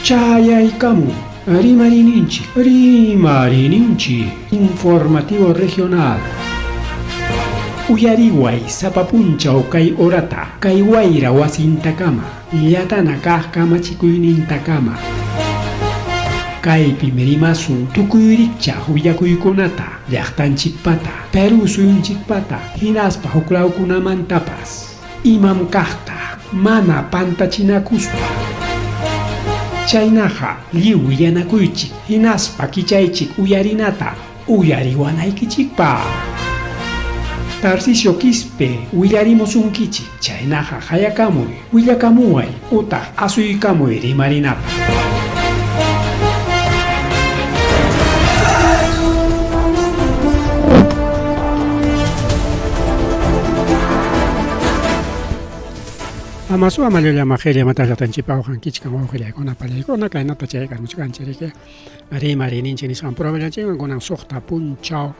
Chayaykamu, Rimarininchi, informativo regional. Uyariway sapapunchaw kay orata, kay wayra wasintakama, yatana kaq kamachikuynintakama. Kaypi merimasun tukuyricha willakuykunata, llaqtanchikpata, Perú suyunchikpata, hinaspa huklawkunamantapas, imam kaqta, mana pantachinakuspa. Chaynaqa lliw yanakuychik, hinaspa kichaychik uyarinata, uyariwanaykichikpa. Tarcisio Quispe, willarimusunkichik, chaynaqa hayakamuy, willakamuway, utaq asuykamuy rimarinapa. Amasu amalyolla majelia matallaqtanchikpa uhankichkan wawqillaykuna pallaykuna kaynata chaykarmuchkanchiriki rimarininchik nisqan probablenchinwan kunan suqta punchaw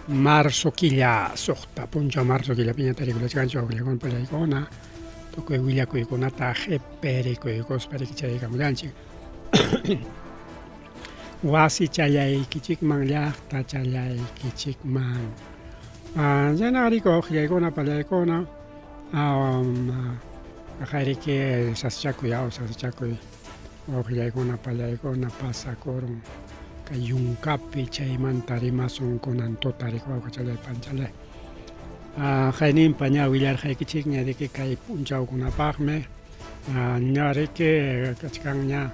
marzo killa suqta punchaw marzo killa piñata rikulachkanchik wawqillaykuna pallaykuna tukuy willakuykunata qhiperikuykuspa rikichaykamullanchik wasi challaykichikman llaqta challaykichikman chaynaqa rikuq wawqillaykuna pallaykuna Ajarike saschakuy wawqillaykuna pallaykuna pasakurun kay yunkapi chaymanta rimasun kunan tutarik wawqichalay panchalay hayninpa ña willarqaykichik ñariki kay punchawkunapaqmi ñariki kachkanña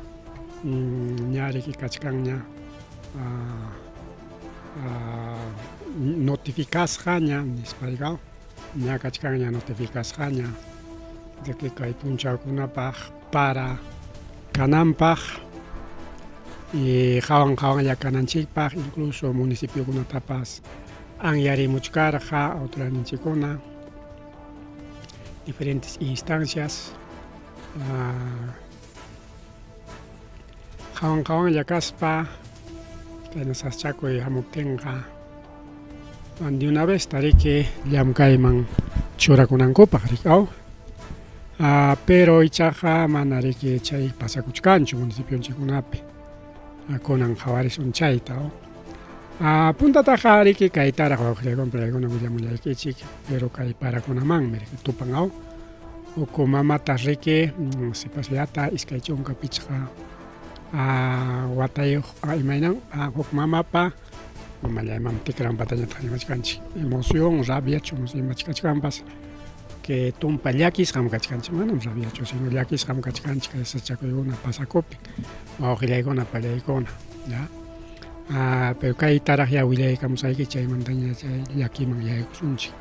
notificasqaña nisparqa ña kachkanña notificasqaña de que kay punchawkunapaq para kananpaq y hawan llakananchikpaq incluso municipiokunatapas anyarimuchkarqa autoridadninchikuna diferentes instancias hawan llakaspa kayna saschakuy hamuptinqa de una vez tariki llamkayman churakunankupaq rikaw pero ichaqa mana riki chay pasakuchkanchu municipionchikunapi kunan qhawarisun chayta puntataqa riki kaytaraq wawqillaykuna pallaykuna willamullaykichik pero kay parakunamanmi riki tupan uku mamata riki sipasllata iskay chunka pichqa watayuq imaynan huk mamapa mamallayman tikranpata ñataq rimachkanchik emoción, rabia chumus imachkachkanpas que tumpa llakisqam kachkanchik manam rabiachu sino llakisqam kachkanchik kay sachakuykuna pasakupi wawqillaykuna pallaykuna ya pero kaytaraq ya willaykamusayki chaymantaña chay llakiman yaykusunchik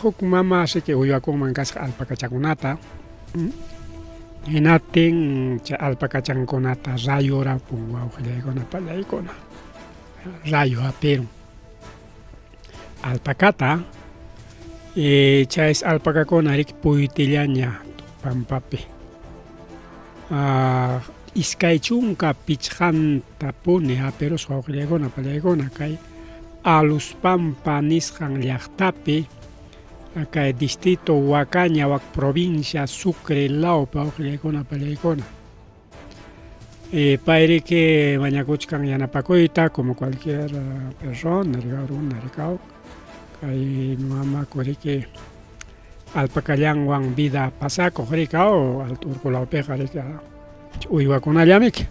huk mama riki uywakunman kasqa alpakachakunata hinatin chay alpakachankunata rayorapun wawqillaykuna pallaykuna rayo apirun alpakata chay alpakakuna riki puytillaña pampapi iskay chunka pichqanta puni aperos wawqillaykuna pallaykuna kay Aluspampa nisqan llaqtapi kay distrito Huacaña wak provincia Sucre lawpi wawqillaykuna pallaykuna payriki mañakuchkan yanapakuyta como cualquier persona runa rikaw kay mamaku riki alpakallanwan vida pasakuq rikaw urqulawpiqa riki uywakunallamiki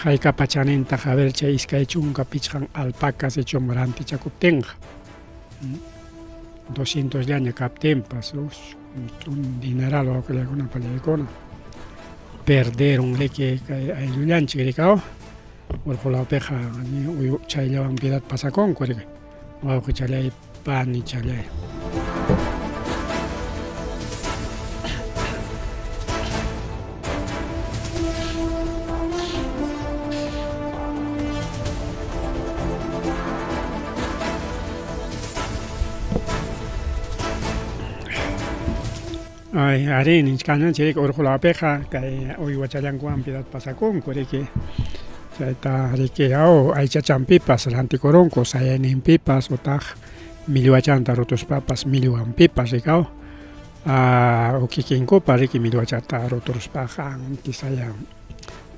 haykapa chaninta haber chay iskay chunka pichqan alpacas hechom rantichakuptinqa 200 llaña kaptinpas dineral wawqillaykuna pallaykuna perderon riki kay ayllullanchik rikaw urqulawpiqa chayllawan vida pasakunku riki wawqi challay pani challay ari ninchkananchik urqulawpiqa kay uywa challankuwan pidat pasakunku riki chayta riki aychachanpipas rantikurunku sayayninpipas utaq millwachanta rutuspapas millwanpipas rikaw ukikinkupa riki miruachata roturuspaqan kisaya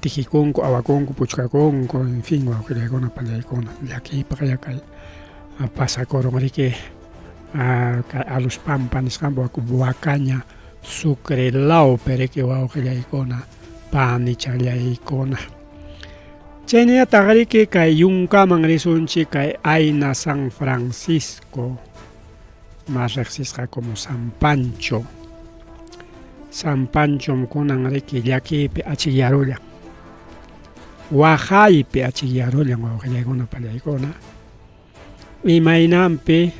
tijikunku, awakunku, puchkakunku, en fin, wawqillaykuna pallaykuna llakiypaq kay pasakurun riki kay aluspampa nisqanpa wakaña sucrelawpi riki wawqillaykuna panichallaykuna. Chayñataq riki kay yunkaman risunchik kay Ayna San Francisco, más riqsisqa como San Pancho. San Panchom kunan riki llakiypi achikyarullan, waqaypi achikyarullan wawqillaykuna pallaykuna, imaynanpi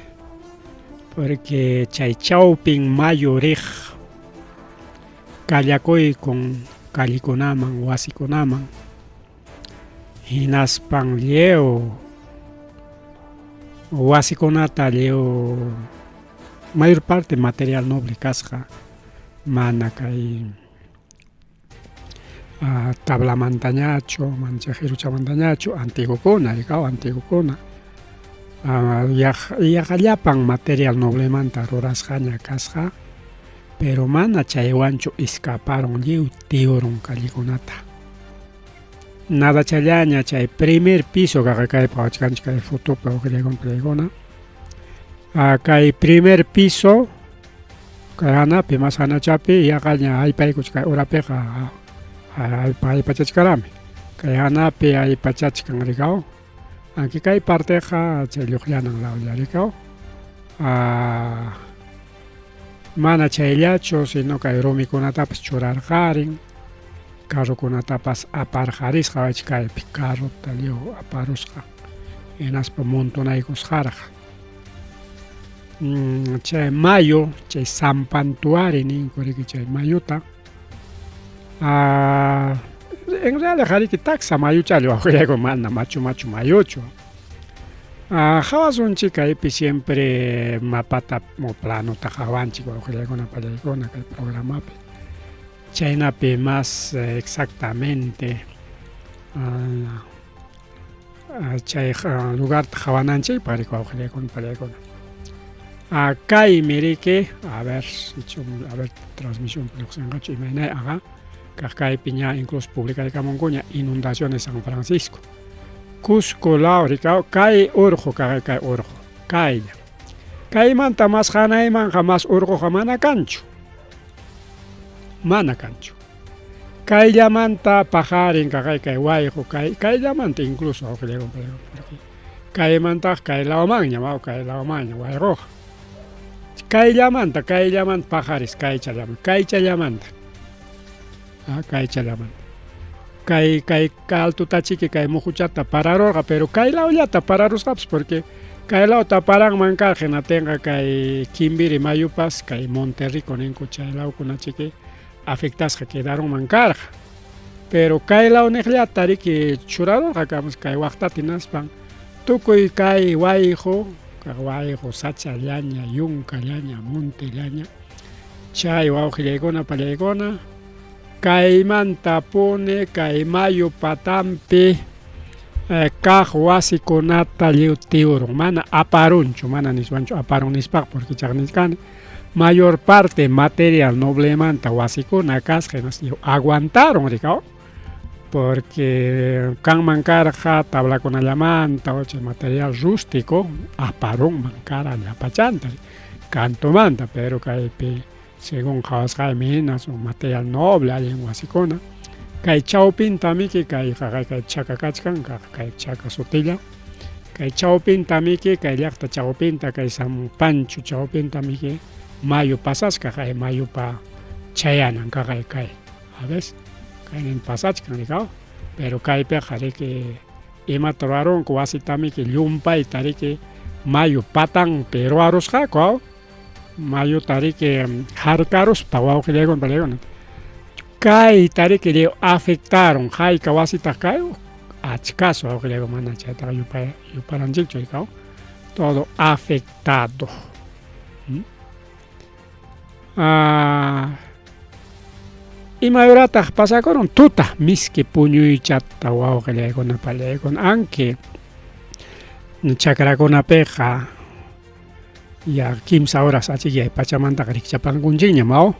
porque chay chawpin mayo riq kallakuykun kallikunaman, wasikunaman, hinaspan llew wasikunata llew mayor parte material noble kasqa, mana kay tablamantañachu, mana chay q'iruchamantañachu, antiguokuna rikaw, antiguokuna llapan material noblemanta rurasqaña kasqa, pero mana chaywanchu escaparon lliw tiurun kallikunata. Nada challaña chay primer piso kaypa wachkanchik kay fotopa wawqillaykuna, kay primer piso kay hanapi mas hanachapi yaqaña aypaykuchik kay urapiqa aypachachkarami, kay hanapi aypachachkan rikaw, anki kay parteqa chay lluqllanan lawlla rikaw, mana chayllachu sino kay rumikunatapas churarqarin, carrukunatapas aparqarisqa wachik kaypi carruta lliw aparusqa, hinaspa montonaykusqarqa. Chay mayo, chay Sampantuari ninku riki chay mayuta, en realidad riki taxa mayuchali wawqillaykuna mana machu mayuchu. Hawasunchik kaypi siempre mapata planota hawanchik wawqillaykuna pallaykuna kay programapi, chaynapi más exactamente chay lugarta hawananchikpaq riki wawqillaykuna pallaykuna. Kaymi riki, a ver transmisión producianqachu imaynay kaypi ña incluso publicarkamunku inundaciones San Francisco, Cusco law rikaw, kay urqu kay urqu kaylla, kaymanta mas hanaymanqa mas urquqa mana kanchu, kayllamanta pajarin kay wayqu kayllamanta incluso wawqillaykuna kaymantaqa kay lawmanña wayquqa, kayllamanta pajaris kaychallamanta, kay altutachiki kay muhuchata pararurqa, pero kay lawllata pararusqapas porque kay lawta paranman karqa hinatinqa kay Quimbiri mayupas kay Monterrico ninku chay lawkunachiki afectasqa quedaronman karqa, pero kay law niqllata riki churarurqa kay waqtata hinaspan tukuy kay wayqu sachallaña, yunkallaña, montellaña, chay wawqillaykuna pallaykuna kaymanta puni kay mayu patanpi kaq wasikunata lliw tiurun, mana aparunchu, mana niswanchu aparun nispaq porque chaq niskani mayor parte material noblemanta wasikuna kasqa lliw aguantaron rikaw, porque kanman karqa tablakunallamanta o chay material rústico aparunman kara llapachanta cantumanta, pero kaypi según qhawasqaymi hina material noble allin wasikuna, kay chawpintamiki kay chaka kachkanqa, kay chaka sutilla, kay chawpintamiki kay llaqta chawpinta kay San Pancho chawpintamiki mayu pasasqa kay mayupa chayananqa kay a veces kaynin pasachkan rikaw, pero kaypiqa riki imata rurarunku wasitamiki llumpayta riki mayu patanpi ruwarusqaku, mayuta riki harkaruspa wawqillaykuna pallaykuna kayta riki afectaron hayka wasita kay achkasu wawqillaykuna mana chaytaqa yuparanchikchu rikaw, todo afectado. Imayurataq pasakurun tuta miski puñuychata wawqillaykuna pallaykuna, anki chakrakunapiqa ya kimsa horas achiki pachamanta rikchapankunchikña mao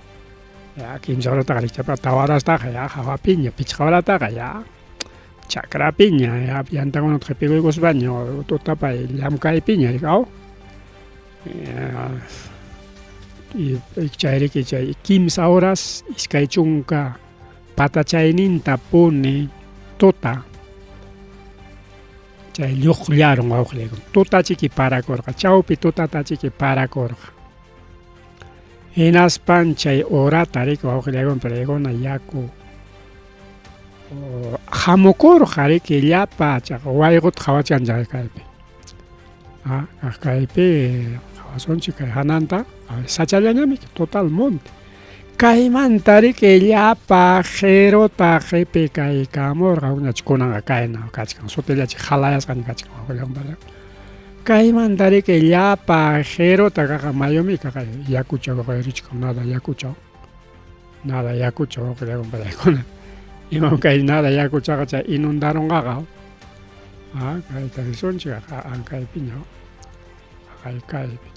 ya kimsa horata rikchapa tawarastaqa ya hawapiña pichqa horataqa ya chakrapiña ya yantakunata qhipikuykuspaña tutapay llamkaypiña rikao y chayriki chay kimsa horas iskay chunka patachayninta puni tuta chay lluqllaron wawqiykuna tutachiki parakurqa chawpi tutatachiki parakurqa hinaspan chay horata riki wawqiykuna yaku hamukurqa riki llapa chaqa wayquta qhawachkanchik kaypi kaypi qhawasunchik kay hananta sachallañami totalmente kaymanta riki llapa qhiruta qipi kaykamurqa ñachu kunanqa kayna kachkan sutillachi halayasqaña kachkan wawqiykuna kaymanta riki llapa qhiruta kaqa mayumi kay yakuchaw richikan nada yakuchaw wawqiykuna imam kay nada yakuchaqa chay inundarunqaqa kayta risunchik ankaypiña kaypi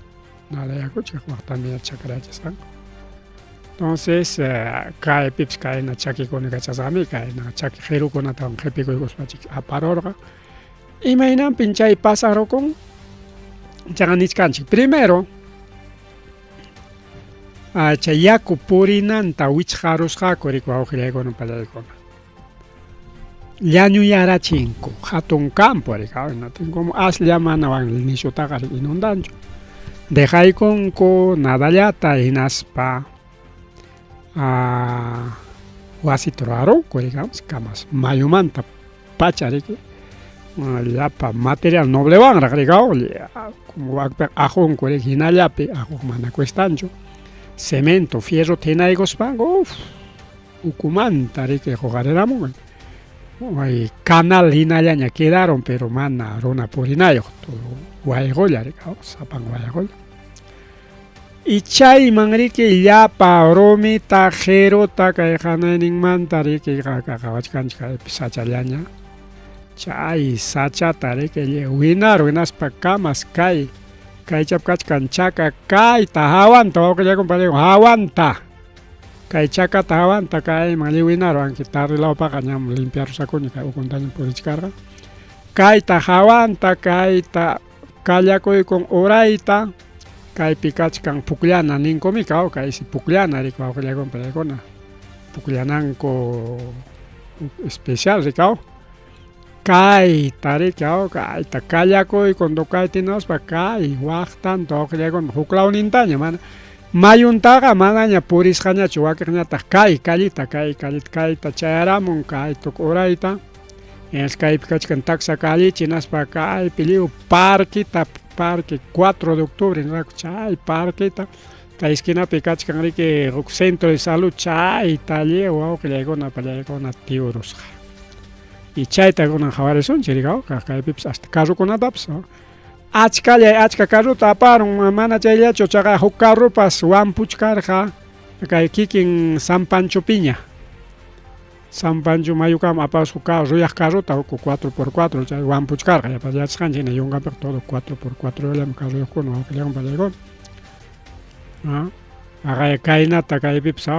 nada yakuchik waqtamina chakrayachishqa. Entonces kaypipish kayna chakikuna kachasqami kayna chaki qirukunatawan qhipikuykuspachik aparurqa imaynanpin chay pasarukun chaqa niskanchik primero chay yaku purinanta wichqarusqaku riki wawqiykuna pallaykuna llañuyarachinku hatun campo riki como aslla manawan nishutaqa inundanchu dejaykunku nadallata hinaspa wasita rurarunku digamos kamas mayumanta pacha riki llapa material noblewanraq rikao como wakpi ajunku riki hinallapi ajuq mana cuestanchu cemento fierro tinayguspan ukumanta riki huqariramun canal hinallaña quedaron pero mana runa purinayuq wayqulla rikao sapan wayqulla y chayman riki llapa rumita qiruta kay hanayninmanta riki qhawachkanchik kaypi sachallaña chay sachata riki winaspa kamas kaychap kachkan chaka kayta hawanta wawqiykuna hawanta kay chakata hawanta kayman winarwan tarrilawpaqa ñam limpiarusakuni kay ukuntaña purichikarqa kayta hawanta kayta kallakuykun urayta kaypi kachkan pukllana ninkumika kaysi pukllana riki wawqiykuna pukllananku especial rikao kayta riki kayta kallakuykun kaytinaspa kay waqtanta wawqiykuna huklawnintaña mana mayuntaqa manaña purisqañachu wakiqñataq kayta chayaramun kaytuk urayta kaypi kachkan taxa kallichi hinaspa kaypi lliw parque 4 de octubre chay parqueta kay esquinapi kachkan riki centro de salud chayta lliw wawqiykuna pallaykuna tiurusqa y chayta kunan qhawarisunchik rikao kaypipish hasta carrukunatapish achka carruta aparun mana chayllachu chaqa huk carrupas wampuchkarqa kay kikin San Pancho mayukama apash huk ruyaq carruta huk 4x4 chay wampuchkarqa yachasqanchik yunkapiqa todo 4x4 llami carruyuqkuna wawqiykuna pallaykuna kaynata kaypipish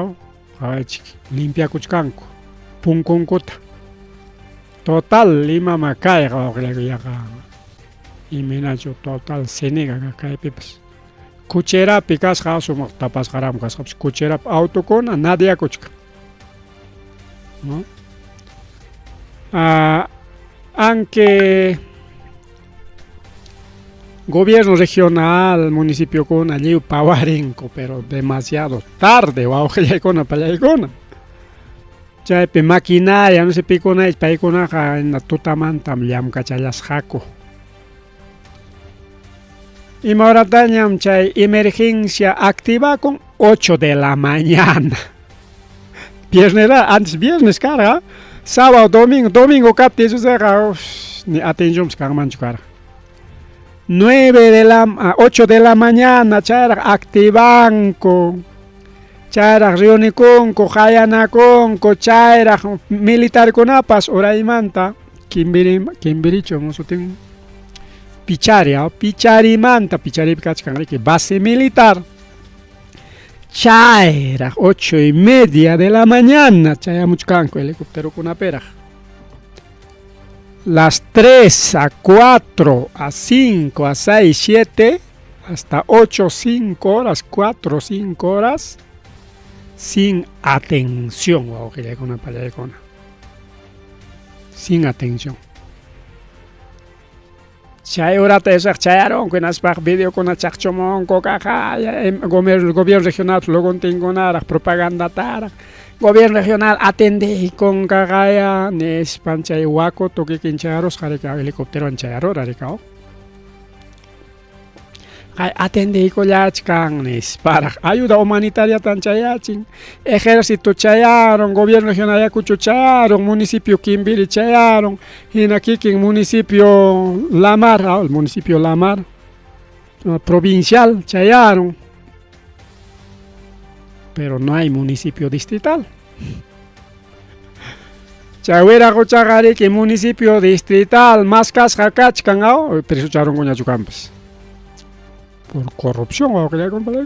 qhawachik limpiakuchkanku punkunkuta total imama kayqa wawqiykuna iminachu total siniga kaypipish kucherapi kasqa sumaq tapasqaramun kasqapish kucherapi autokuna nadiakuchkan aunque gobierno regional municipiokuna lliw pawarinku pero demasiado tarde wawqiykuna pallaykuna chaypi maquinaria no sé pikunaycha paykunaqa tutamantam llamkachallasqaku imawratañam chay emergencia activakun 8 de la mañana antes viernes karqa sábado domingo kapti isusqa ni atencionpas kanmanchu karqa 8 de la mañana chayraq activanku chayraq reunikunku hayanakunku chayraq militarkunapas uraymanta Kimbirichu sutin Pichari, Picharimanta, Pichari kachkan que base militar. Chaira, 8:30 de la mañana, chaya muchkanko, helicóptero con apera. Las 3 a 4 a 5 a 6, 7, hasta 8, 5 horas, 4, 5 horas, sin atención, wow, que llega una payaycona. Sin atención. Chay hora te chayaron con las video con la chachomón, cocaja, el gobierno regional, luego tengo nada, propaganda tara. Gobierno regional atende con cagaya, nes panchay huaco, toque quincharos, helicóptero en chayaro, raricao. Atende con yachcanes para ayuda humanitaria tan chayachin. Ejército chayaron, gobierno regional yacucho chayaron, municipio Quimbiri chayaron, y aquí en municipio Lamar, el municipio Lamar, provincial chayaron. Pero no hay municipio distrital. Chawera gochagari que municipio distrital más cascacach cangao, pero echaron con yachucampas. Por corrupción o que ya compré.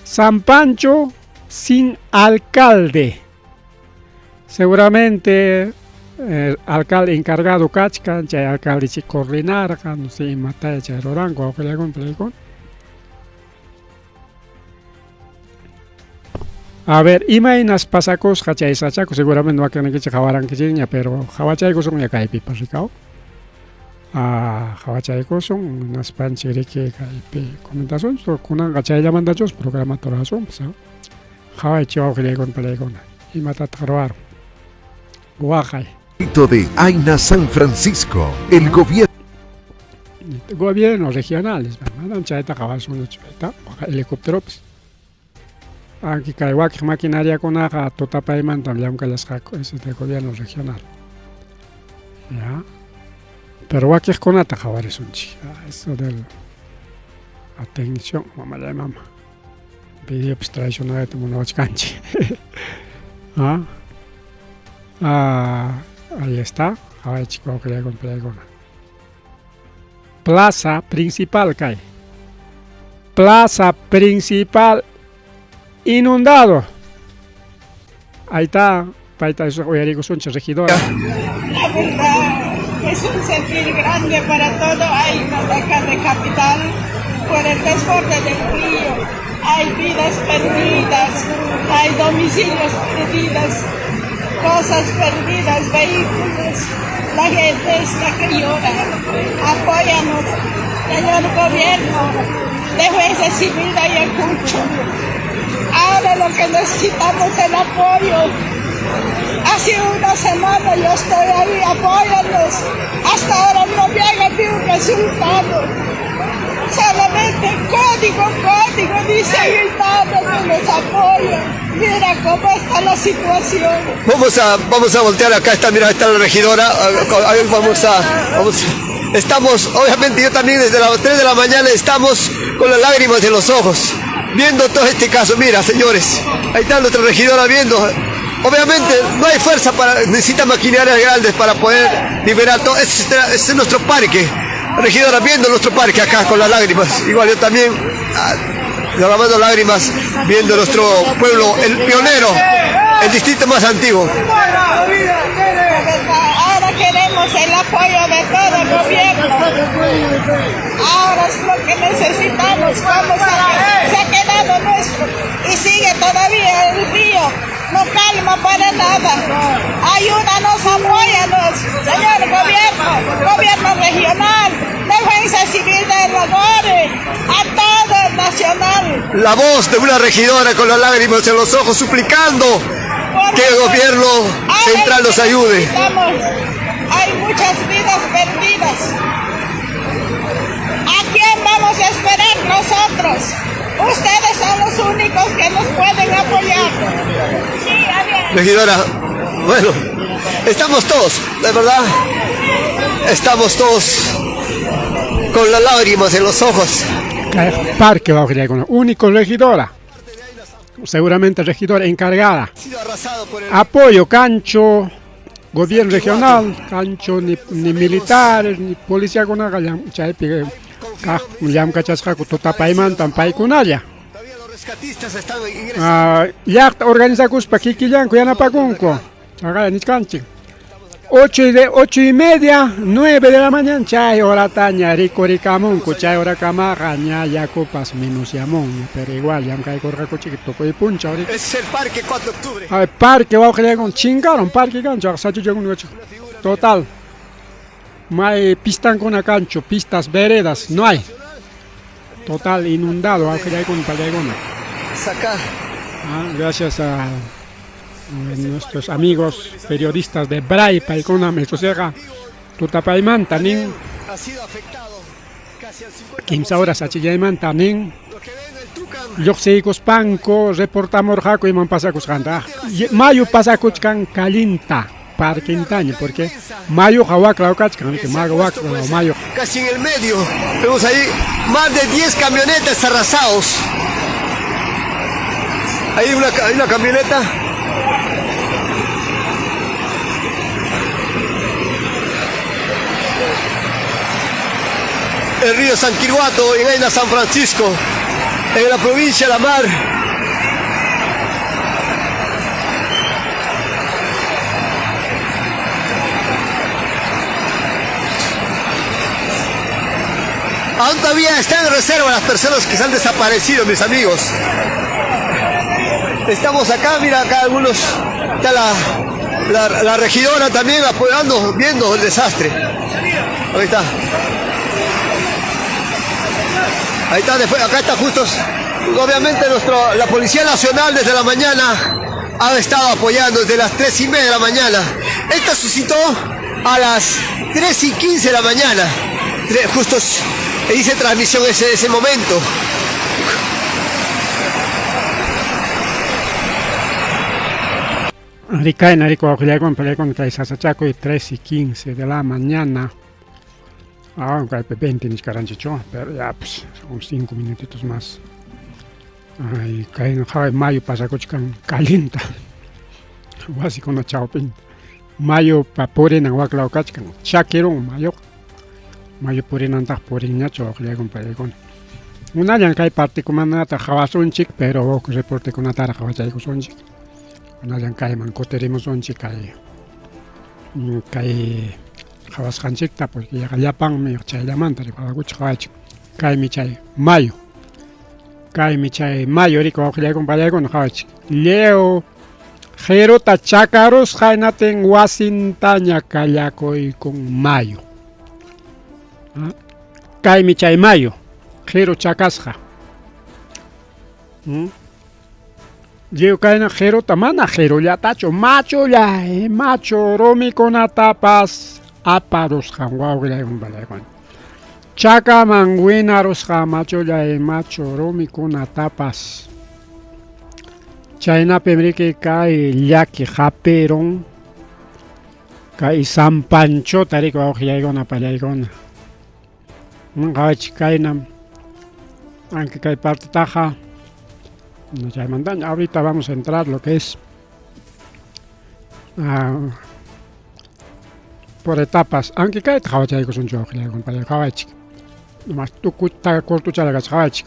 San Pancho sin alcalde. Seguramente el alcalde encargado cachcan, ya alcalde se coordinar, no sé, mataya ya rorango o que ya compré. A ver, imaginas pasacos, hachay sachaco, seguramente no va a tener que chajabaran que chiña, pero jawachayco son ya cae pipa, ¿ricao? Jawachayco son unas panchiri que cae comentación, con gachay llamando a ellos, programa torazón, pues, jaway chihuahua que le con pelegona, y matat jaroar. Guajay. De Aina San Francisco, el gobierno regionales, ¿verdad? Chaita jawazón, chaita, helicóptero, pues. Aquí cae maquinaria con aga, totapaiman también que las es de gobierno regional. Ya. Pero aquí es con atajabares un chi. Eso del atención, mamá la mamá. Video pues tradicional de una canchi. Ahí está. Ahí chico que le con plegona. Plaza principal cae. Plaza principal inundado. Ahí está eso Oyarico Suncha, regidora. La verdad es un sentir grande para todo Aina de acá de capital por el desborde del río. Hay vidas perdidas, hay domicilios perdidos, cosas perdidas, vehículos. La gente está que llora. Apóyanos, señor gobierno, defensa civil de Ayacucho. Ahora lo que necesitamos es el apoyo. Hace una semana yo estoy ahí, apóyanos. Hasta ahora no me han habido un resultado. Solamente código, dice gritando que nos apoya. Mira cómo está la situación. Vamos a voltear acá, mira, está la regidora. Estamos, obviamente yo también desde las 3 de la mañana estamos con las lágrimas en los ojos, viendo todo este caso. Mira, señores, ahí está nuestra regidora viendo. Obviamente no hay fuerza necesita maquinarias grandes para poder liberar todo. Este es nuestro parque. Regidora viendo nuestro parque acá con las lágrimas. Igual yo también derramando lágrimas viendo nuestro pueblo, el pionero, el distrito más antiguo. Ahora queremos el apoyo de todo el gobierno. Ahora es lo que necesitamos. Se ha quedado nuestro y sigue todavía el río. No calma para nada. Ayúdanos, apóyanos, señor gobierno regional, defensa civil de Rogore, a todo el nacional. La voz de una regidora con las lágrimas en los ojos suplicando que el gobierno central nos ayude. Hay muchas vidas perdidas. ¿A quién vamos a esperar nosotros? Ustedes son los únicos que nos pueden apoyar. Sí, regidora, bueno, estamos todos, de verdad, estamos todos con las lágrimas en los ojos. Parque va a crear con la única regidora, seguramente regidora encargada. Apoyo cancho, gobierno regional, cancho ni militares, ni policía con nada, chaypi, llam cachasca tutapaymantan paykunalla. Todavía los rescatistas están ingresando. Ya organiza cuspa kikillanku yanapakunku. Chagaya niskanchik. 8:30, 9 de la mañana, chay hora taña, rico chay hora camaja, ña yacupas minus yamón, pero igual, ya me corra chiquito, y puncha ahorita. Es el parque 4 de octubre. A ver, parque, va a crear con chingaron, parque cancho, sacho llegó un gacho. Total. No hay pistas con cancho, pistas, veredas, no hay. Total, inundado, va a crear con palegona. Saca. Gracias a nuestros amigos periodistas de Bray, Paicona, Mesosega, Tutapayman, Tanin, Ha sido afectado casi al 50%. 15 horas a Chillayman, Tanin, Lo que ven el Tucán. Yoxeicos Panco, reportamos Jaco y Man Pasacuscanta. Mayo Pasacuchcan Calinta, Parquintaño, porque Mayo Jahuacla Ocachcan, que Mayo Huacla o Mayo. Casi en el medio. Vemos ahí más de 10 camionetas arrasados. Hay una camioneta. El río San Quirguato, en Aina San Francisco, en la provincia de La Mar. Aún todavía están en reserva las personas que se han desaparecido, mis amigos. Estamos acá, mira acá algunos, está la regidora también apoyando, viendo el desastre. Ahí está. Ahí está, acá está justo. Obviamente la Policía Nacional desde la mañana ha estado apoyando desde las 3:30 de la mañana. Esta suscitó a las 3:15 de la mañana. Justo hice transmisión ese momento. Ricaen, Rico, peleé con Caizasachaco y 3:15 de la mañana. Aunque hay 20 ni caranchicho, pero ya pues son 5 minutitos más. Ay, caen en mayo pasa cochcan calienta. Así con la chaupin. Mayo pa poren en huaclao cachcan. Chaqueron mayo. Mayo poren antas poren ñacho, con pelegón. Una ya cae parte como nata jabason chic, pero vos que reporte con atara jabachaico son chic. Una ya cae mancoteremos son chic cae. Jawas hanchikta porque ya galapan me chay la manta de para guch hach kai mi chay mayo rico que le acompaña con hach leo jerota chacaros jainaten wasintaña kallaco y con mayo kai mi chay mayo jero chacasja Yo caena jero tamana jero ya tacho macho romi con atapas aparos janguau que un balagón. Chaca manguinaros jamacho ya macho romi con tapas. Chaina pemrique cae yaki japeron. Cae San Pancho tarico augiaigona palaigona. Caina. Aunque cae parte taja. No ya mandan. Ahorita vamos a entrar lo que es. Por etapas, aunque cae trabajar con un joven, compadre, caballo. Nomás tú cuesta corto chalagas, caballo.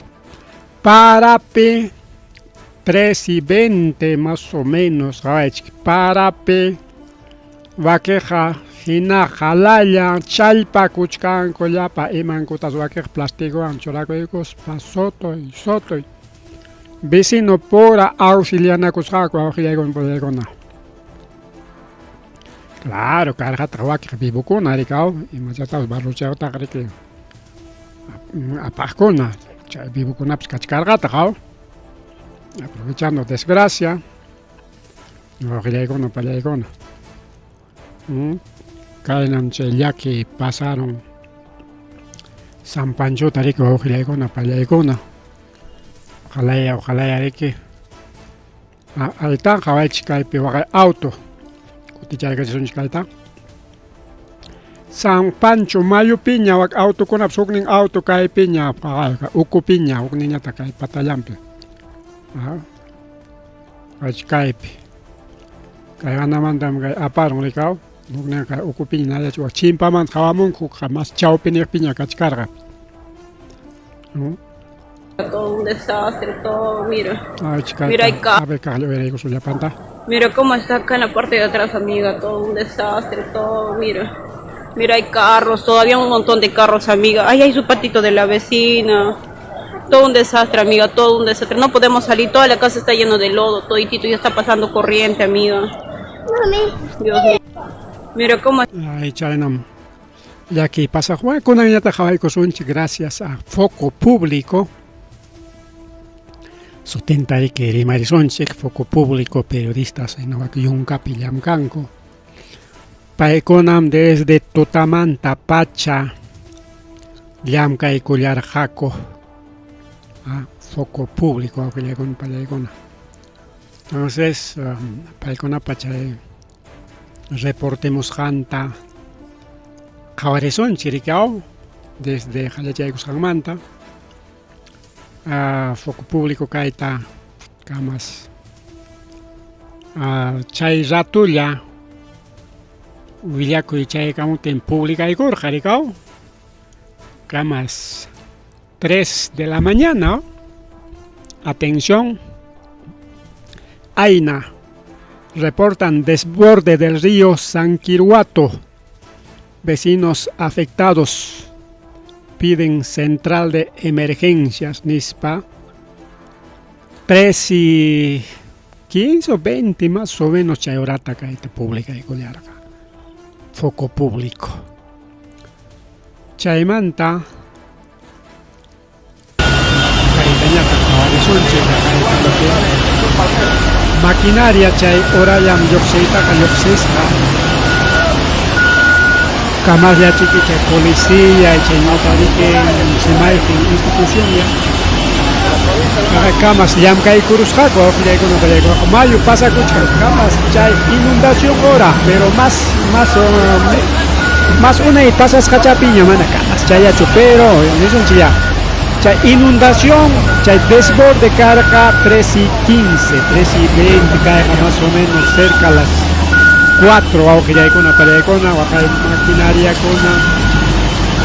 Para P 3:20 más o menos, caballo. Para P vaqueja, hina, jalaya, chalpa, cuchcan, collapa, eman, cutas, vaquej, plástico, anchoracos, pasoto y soto. Vecino por auxiliana, cusjaco, auxiliar con poder con. Claro, carga trabajo que vivo con Aricao y más ya está barrocheo tagare que a Pacona, vivo con apscach carga trao, aprovechando desgracia, no con palegona. Caen ya que pasaron San Pancho tarico ojilegona palegona. Ojalá ya que ahí está, caballo que auto. San Pancho Mayo Piña auto con absugning auto cae piña uku piña uk niña ta cae patalampe cae gana mandam cae aparon ricao Nunca ocupin nada, yo chimpaman jawamun jamás chao penir piña cachcarga. ¿No? Todo un desastre, todo, mira. Ay, chica, Mira, hay a ver, Carlos, veré con su panta. Mira cómo está acá en la parte de atrás, amiga, todo un desastre, todo, mira. Mira, hay carros, todavía un montón de carros, amiga. Ay, hay su patito de la vecina. Todo un desastre, amiga, todo un desastre. No podemos salir, toda la casa está lleno de lodo, toditito ya está pasando corriente, amiga. Dios mío. Mira cómo... Ay, chalenam. Ya que pasa Juan con una tajaba gracias a Foco Público. Sustentari que Rimarisonchek, Foco Público, periodistas en Novak Yunca, Pillam Canco. Paeconam desde Totamanta, Pacha, Llamca y Collar Jaco. Foco Público, que le con Palecona. Entonces, Palecona Pacha, reportemos Janta. Javarezón, Chiricao, desde Jalachaycos Jangmanta. Foco Público Kaita, Camas. Chay Ratulla, Villaco y Chay Camuten Pública y Corjaricao. Camas 3 de la mañana. Atención. Aina. Reportan desborde del río San Quiruato. Vecinos afectados piden central de emergencias, NISPA. 3:15 o 20 más o menos chayorata caíte pública y colarga. Foco público. Chaimanta. Maquinaria chay orayam yoxeita kayoxesca. Camas ya chiqui chay policía y chay notarique institución ya. Camas yam kay kurusjaco, mayo pasa cuchca. Camas chay inundación ahora, pero más una y pasas cachapiña mana camas chay ya chupero, eso ya. Chay inundación, chay desborde carga 3:15, 3:20, carga más o menos cerca a las 4, aunque ya hay con una pared con agua, hay maquinaria con una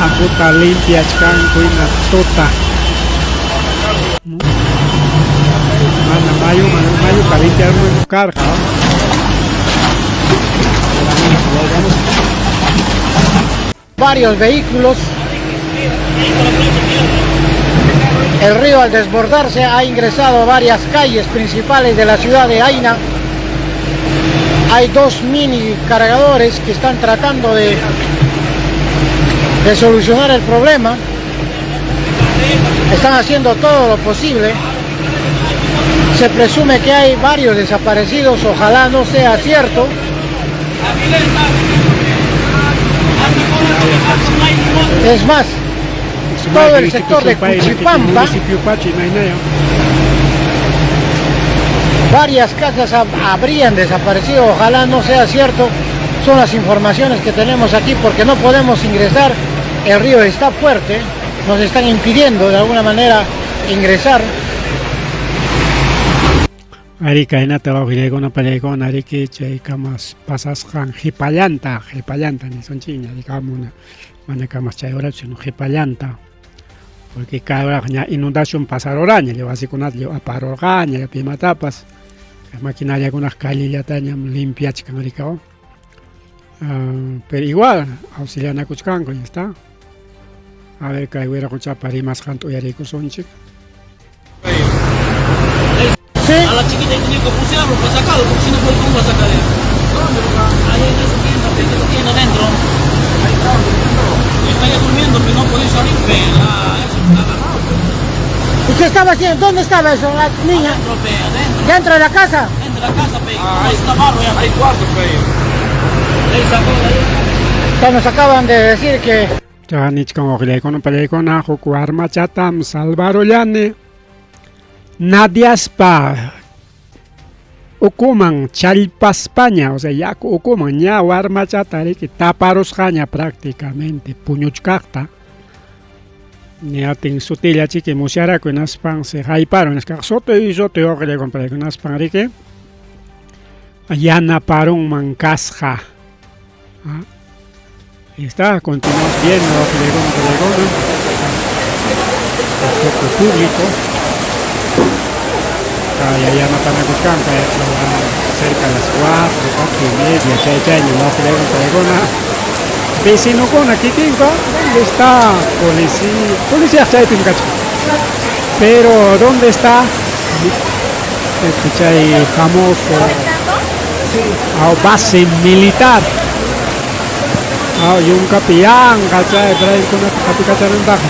aputa limpia, chanco y una tota. Mayo, para limpiar una carga. Varios vehículos. El río al desbordarse ha ingresado a varias calles principales de la ciudad de Aina. Hay 2 mini cargadores que están tratando de solucionar el problema. Están haciendo todo lo posible. Se presume que hay varios desaparecidos, ojalá no sea cierto. Es más, todo el sector de Cuchipampa, varias casas habrían desaparecido, ojalá no sea cierto. Son las informaciones que tenemos aquí porque no podemos ingresar, el río está fuerte, nos están impidiendo de alguna manera ingresar. Arika inata bauhilegona palegona ariki chay camas pasas jan jipallanta ni son chiña digamos mana camas chay hora sino jipallanta porque cada hora inundación pasar oraña le vas a con le aparo oraña le pima tapas la maquinaria con las calles ya tañam limpia chican aricao pero igual auxilian a cuchcanco ya está a ver que hubiera escuchado para más janto y arico son chic. ¿Sí? A la chiquita y tenía que pusieron lo sacado, porque si no fue cómo la sacaré. Ahí en esa tienda, que lo tiene adentro. Y está ya durmiendo, que no podía salir, ¿Usted estaba haciendo? ¿Dónde estaba eso, la niña? adentro. ¿Dentro de la casa? Dentro de la casa, ahí está barro ya. Hay cuarto, ahí sacó de ahí. Ya nos acaban de decir que... Ya ni con ojilegona palegona jucuarma chatam salvaro llane. Nadiaspa Okuman Chalpaspaña, o sea, ya Okuman, ya Warmachatari, que taparos jaña prácticamente, puñuchcacta. Ni atin sutilla chique musiara con aspan se jaiparon, es que soto y soto yo que le compré con aspan rique. Allá naparon mancasja, Está, continuamos viendo Polegón, el foco público. Ya no están buscando, cerca de las 4:30, chay, no Polegón. Vecino con aquí, ¿dónde está policía? Pero ¿dónde está este famoso base militar? Y un capellán, ¿cachai? Por ahí con una capicata en baja.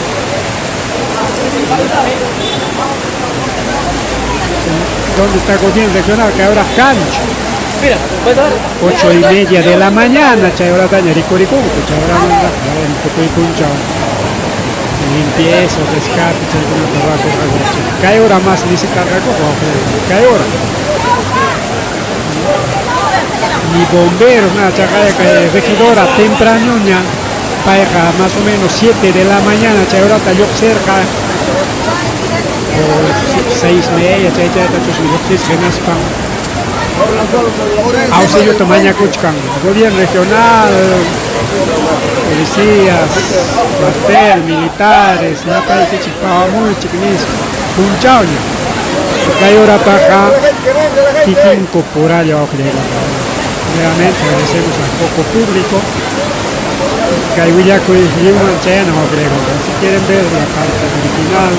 ¿Dónde está el gobierno regional? Que ahora cancha. Mira, ¿puedes dar? 8:30 de la mañana, chay, ahora está Ricoricún, chay, ahora anda, un poco de puncha. Limpieza, rescate, chay, con una tabaco, ¿qué hora más dice carga cojo? ¿Qué hora? Ni bomberos, nada, chacaya, que regidora temprano, para más o menos 7 de la mañana, chay, ahora está yo cerca, o 6:30, chay, auxilio Tomaña Cuchcan, gobierno regional, policías, cuartel, militares, la país que chipaba muy chiquinis, un chauño. Hay hora taja, Titinco por allá, realmente agradecemos al foco público. Que hay Villaco y Lima, Chena, si quieren ver la parte original,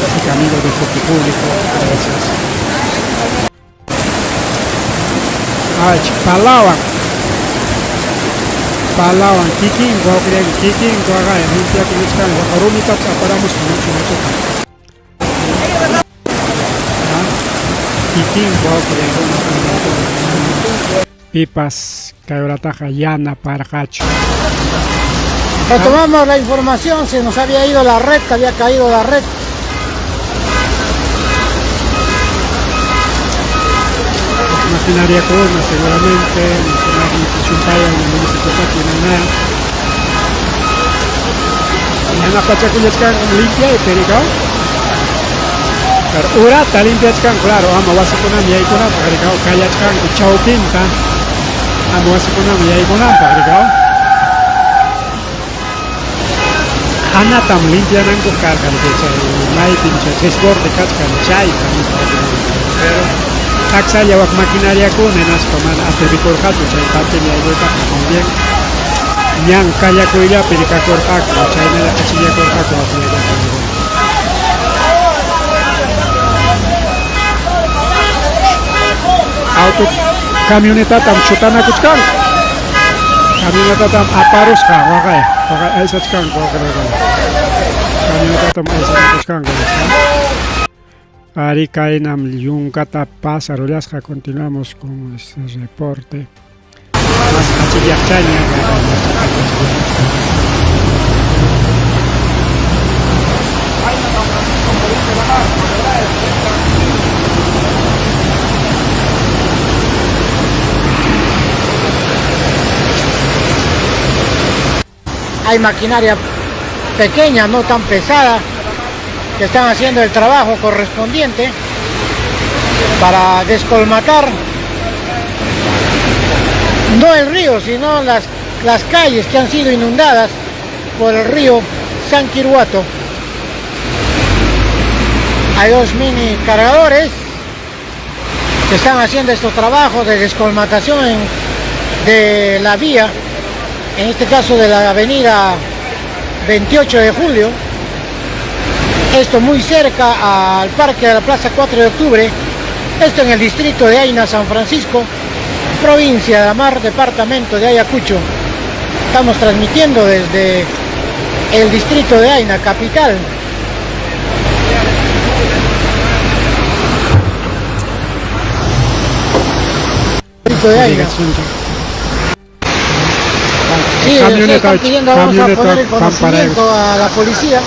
así que amigos del foco público, gracias. Palawan, Kikingo, limpia que nos caen, ahorita paramos mucho. Kikingo, pipas, Cayorataja, Llana, Parajacho. Retomamos la información, se nos había ido la red, había caído la red. Maquinaria Corona, seguramente, Chumpaya, en el municipio de Quinanay. Llana Pachacuyascan limpia y pericao. Pero Urata limpia, claro, amo, vas a poner mi icona, pericao, Cayachcan, Chau Pinta. Amo, vas a poner mi icona, pericao. Ana tam limpia nango cargan que mai pinche desborde cascan chai pero taxa ya wak maquinaria con enas coman hace bicorjato chai parte ni hay vuelta también ñan kaya ko ya perica corjaco chai nela casilla corjaco auto camioneta tam chutana kuchkan camioneta tam aparos ka wakai esa chkan camioneta tam esa chkan Ari Kainam Yunkata Pasarollasca, continuamos con este reporte. Hay maquinaria pequeña, no tan pesada, que están haciendo el trabajo correspondiente para descolmatar no el río, sino las calles que han sido inundadas por el río San Quiruato. Hay dos mini cargadores que están haciendo estos trabajos de descolmatación de la vía, en este caso de la avenida 28 de julio. Esto muy cerca al parque de la Plaza 4 de Octubre, esto en el distrito de Aina, San Francisco, provincia de Amar, departamento de Ayacucho. Estamos transmitiendo desde el distrito de Aina, capital. Distrito de Aina. Sí, se están pidiendo, vamos a poner el conocimiento a la policía.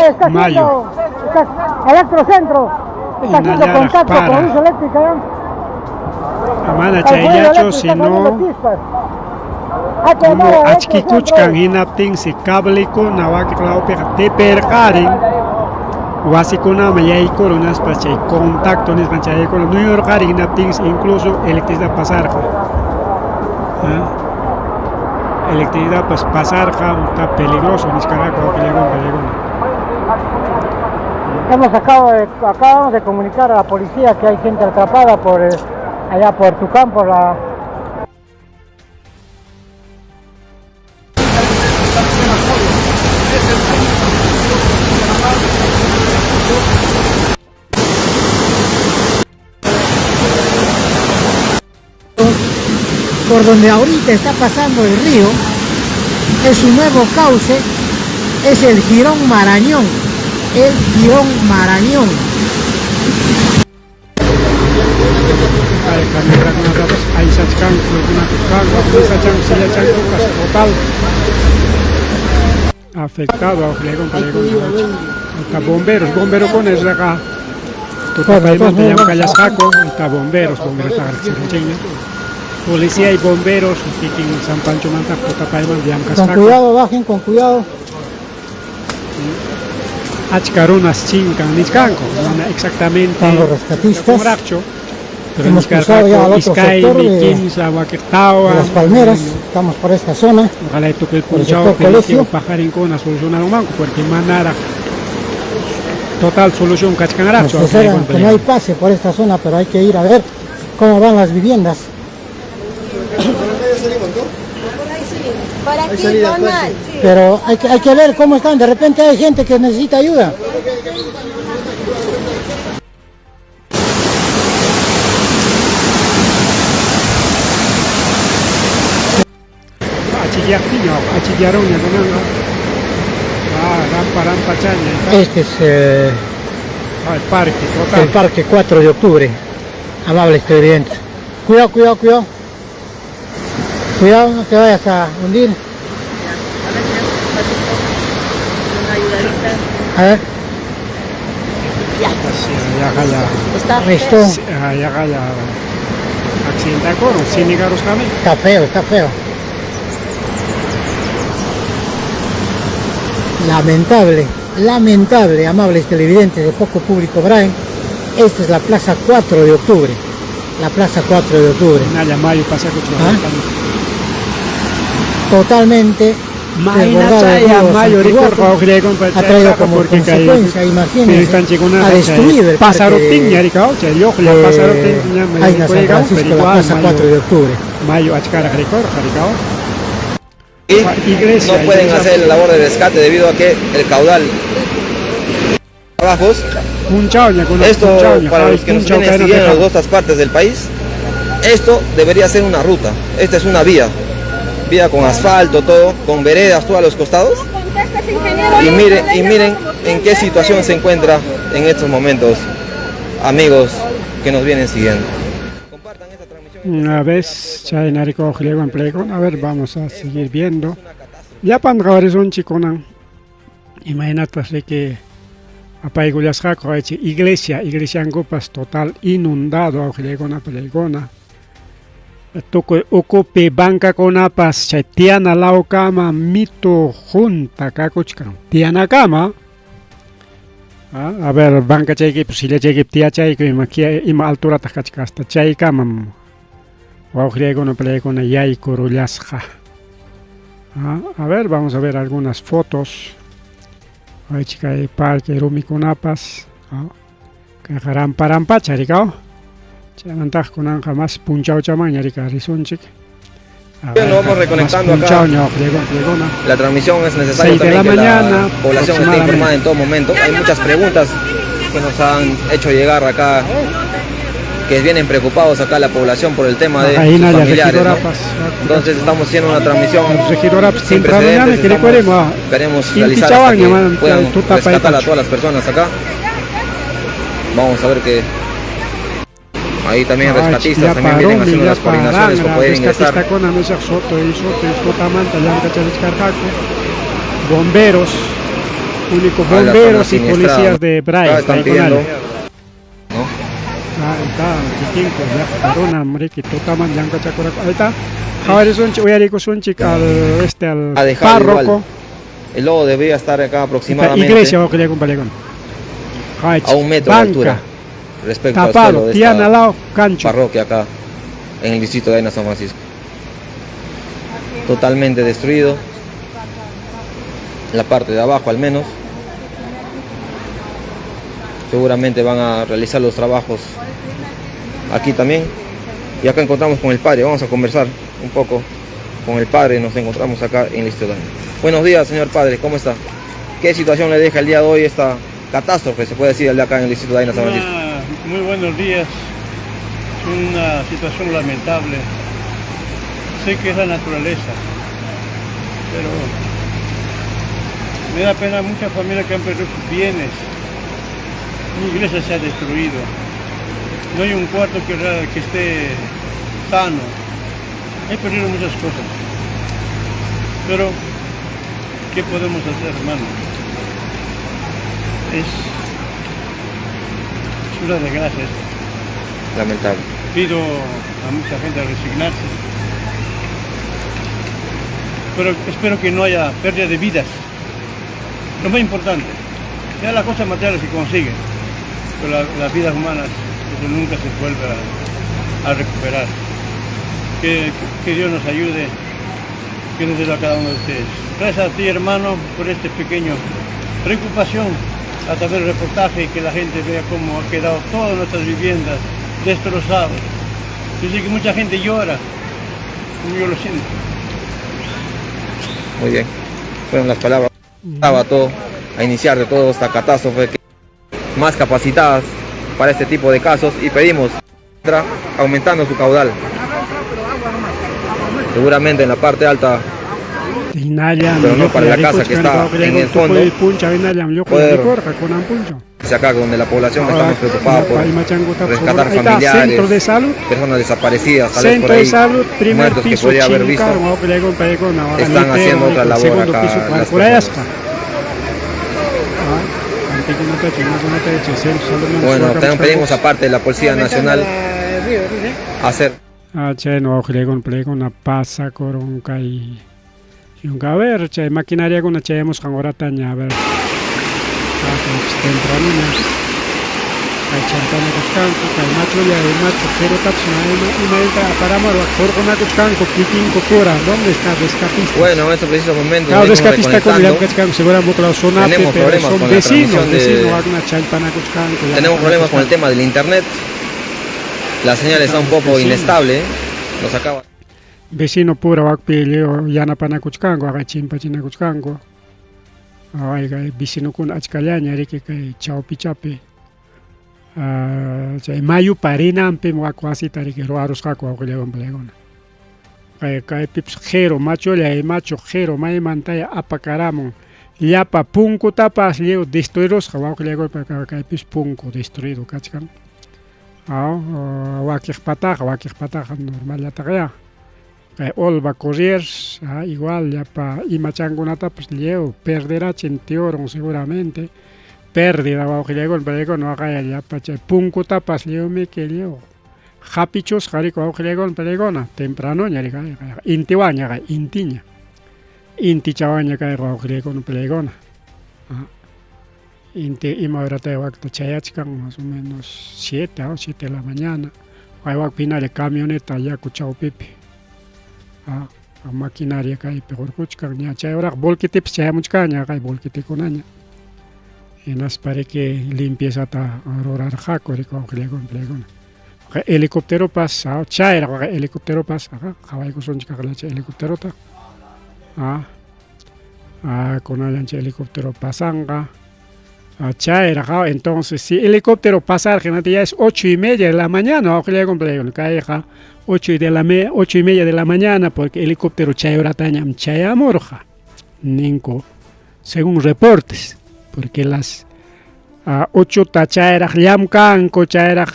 Está haciendo Electrocentro, está haciendo contacto con luz eléctrica. Amana Chayacho, si no, como achkikuchkan hinaptin si cablecuna wakiklawpi teperqarin wasikunama yaykurunas chay contacto nisqan chay yaykuna nuyurqarin hinaptin incluso electricidad pasarqa. Electricidad pues pasarqa está peligroso nisqaraqku peligona. Acabamos de comunicar a la policía que hay gente atrapada allá por Tucán, por la... Por donde ahorita está pasando el río, es un nuevo cauce, es el Jirón Marañón. El Jirón Marañón. Afectado a está bomberos con el acá. Totalmente ya callascaco, está bomberos está policía y bomberos aquí en San Pancho Manta, con cuidado, bajen con cuidado. Achkarunas chinkan niskanko, exactamente. Están los rescatistas. Pero hemos cruzado ya al otro sector de las palmeras, estamos por esta zona. Ojalá toque el por el punchao sector colegio. pajarín con a solucionar un banco, porque manara total solución cachcanaracho. Nos dijeron que no hay pase por esta zona, pero hay que ir a ver cómo van las viviendas. Pero hay que ver cómo están, de repente hay gente que necesita ayuda. Este es el parque 4 de octubre. Amables televidentes. Cuidado, cuidado, cuidado. Cuidado, no te vayas a hundir. A ver. Esto está feo, está feo. Lamentable, amables televidentes de Foco Público Brain. Esta es la Plaza 4 de octubre. La Plaza 4 de octubre. Totalmente ha traído como consecuencia, imagínense, a destruir el parque Aina San Francisco, la Plaza 4 de octubre. Y no pueden hacer la labor de rescate debido a que el caudal bajos. Esto, para los que nos vienen siguiendo en las dos partes del país, esto debería ser una ruta. Esta es una vía con asfalto, todo, con veredas, todos a los costados. Y miren en qué situación se encuentra en estos momentos, amigos que nos vienen siguiendo. Una vez a ver, vamos a seguir viendo. Ya un chico, imagínate que iglesia en copas total inundado a Plegona. Toko ocupe banca con apas tiana lao cama mito junta cacochcan tiana cama a ver banca cheque pues si le cheque tia cheque ima altura tachasta chay cama o griego no play con yai corullasja a ver vamos a ver algunas fotos hay chica de parque rumi con apas que harán parampa charicao Chanantag con anja más punchao chamán yarika risonchik. Nos vamos reconectando acá. La transmisión es necesaria también que la población esté informada en todo momento. Hay muchas preguntas que nos han hecho llegar acá, que vienen preocupados acá la población por el tema de sus familiares, ¿no? Entonces estamos haciendo una transmisión sin precedentes. Esperemos realizar hasta que puedan rescatar a todas las personas acá. Vamos a ver que ahí también rescatistas también vienen haciendo las coordinaciones para poder ingresar. Bomberos, únicos bomberos y policías de Braille. Están pidiendo, Javier Sunchik, Uyarico Sunchik al Ha dejado párroco. igual. El lodo debería estar acá aproximadamente Iglesia, o que le con a 1 metro de altura respecto al suelo tapado, de tiana al esta lado, cancho. parroquia acá en el distrito de Aina San Francisco. Totalmente destruido, la parte de abajo al menos. Seguramente van a realizar los trabajos aquí también. Y acá encontramos con el padre, vamos a conversar un poco con el padre, nos encontramos acá en el distrito de Aina. Buenos días, señor padre, ¿cómo está? ¿Qué situación le deja el día de hoy esta catástrofe, se puede decir, el de acá en el distrito de Aina San Francisco? Muy buenos días. Es una situación lamentable. Sé que es la naturaleza, pero me da pena muchas familias que han perdido sus bienes. Mi iglesia se ha destruido. No hay un cuarto que esté sano. He perdido muchas cosas. Pero, ¿qué podemos hacer, hermano? Es una desgracia esto. Lamentable. Pido a mucha gente a resignarse, pero espero que no haya pérdida de vidas. Lo más importante, ya las cosas materiales se consiguen, pero las vidas humanas, eso nunca se vuelve a recuperar. Que Dios nos ayude, que nos dé a cada uno de ustedes. Gracias a ti, hermano, por este pequeño preocupación a través del reportaje y que la gente vea cómo ha quedado todas nuestras viviendas destrozadas. Yo sé que mucha gente llora, como yo lo siento. Muy bien, fueron las palabras a iniciar de toda esta catástrofe, que más capacitadas para este tipo de casos, y pedimos aumentando su caudal. Seguramente en la parte alta, pero no para la casa que está en el fondo, es acá donde la población está más preocupada por rescatar familiares, personas desaparecidas, tal vez por ahí muertos que podría haber visto. Están haciendo otra labor acá las personas. Bueno, también pedimos aparte de la Policía Nacional hacer a ver, chay maquinaria con echemos con ahora taña, a ver. Temprano, hay chantana cuscanco, hay macho ya, hay macho, pero tapsuna, una entra para maro, por con una cuscanco, piquinco cura, ¿dónde está rescatista? Bueno, en estos precisos momentos claro, rescatista con el cuscanco, seguramente la zona, tenemos problemas con la transmisión tenemos problemas con el tema del internet, la señal está un poco inestable, nos acaba. Vecino pura wakpilio yana pana kuchkango aga chimpa china kuchkango aga vecino kun achkalaña riki kay chawpi chapi chay mayu parina ampe wakwasi tariki roarus kako awlegon blegona kay pips jero macho le macho jero may mantaya apakaramo llapa punku tapas leo destruidos awlegon kay pips punku destruido kachkan wakih patah normal ya tagya olva correr, igual ya para imachangunata pues leo perderá chintiorón seguramente pérdida bajo llegó el brego no haga ya para punco tapas leo me que leo japichos jarico bajo llegó el bregona temprano ya llega intiwaña intiña inti chawaña cae bajo llegó el bregona inti imaurata de wakta chayachkan más o menos 7 de la mañana hay wakpina de camioneta ya cuchao pipi a maquinaria kay peor kuchkan nya chay ora bolkiti pcha muchka nya kay bolkiti konaña y nas pare que limpieza ta rorar jaco rico glegon glegon helicóptero pasa chay era helicóptero pasa kawai ko son chika helicóptero ta con el helicóptero pasanga chay era entonces si helicóptero pasar que ya es 8:30 de la mañana glegon glegon kay 8:30 de la mañana porque el helicóptero chayuratañam chayamorja ninko según reportes porque las 8 tachayras llamcanco chayras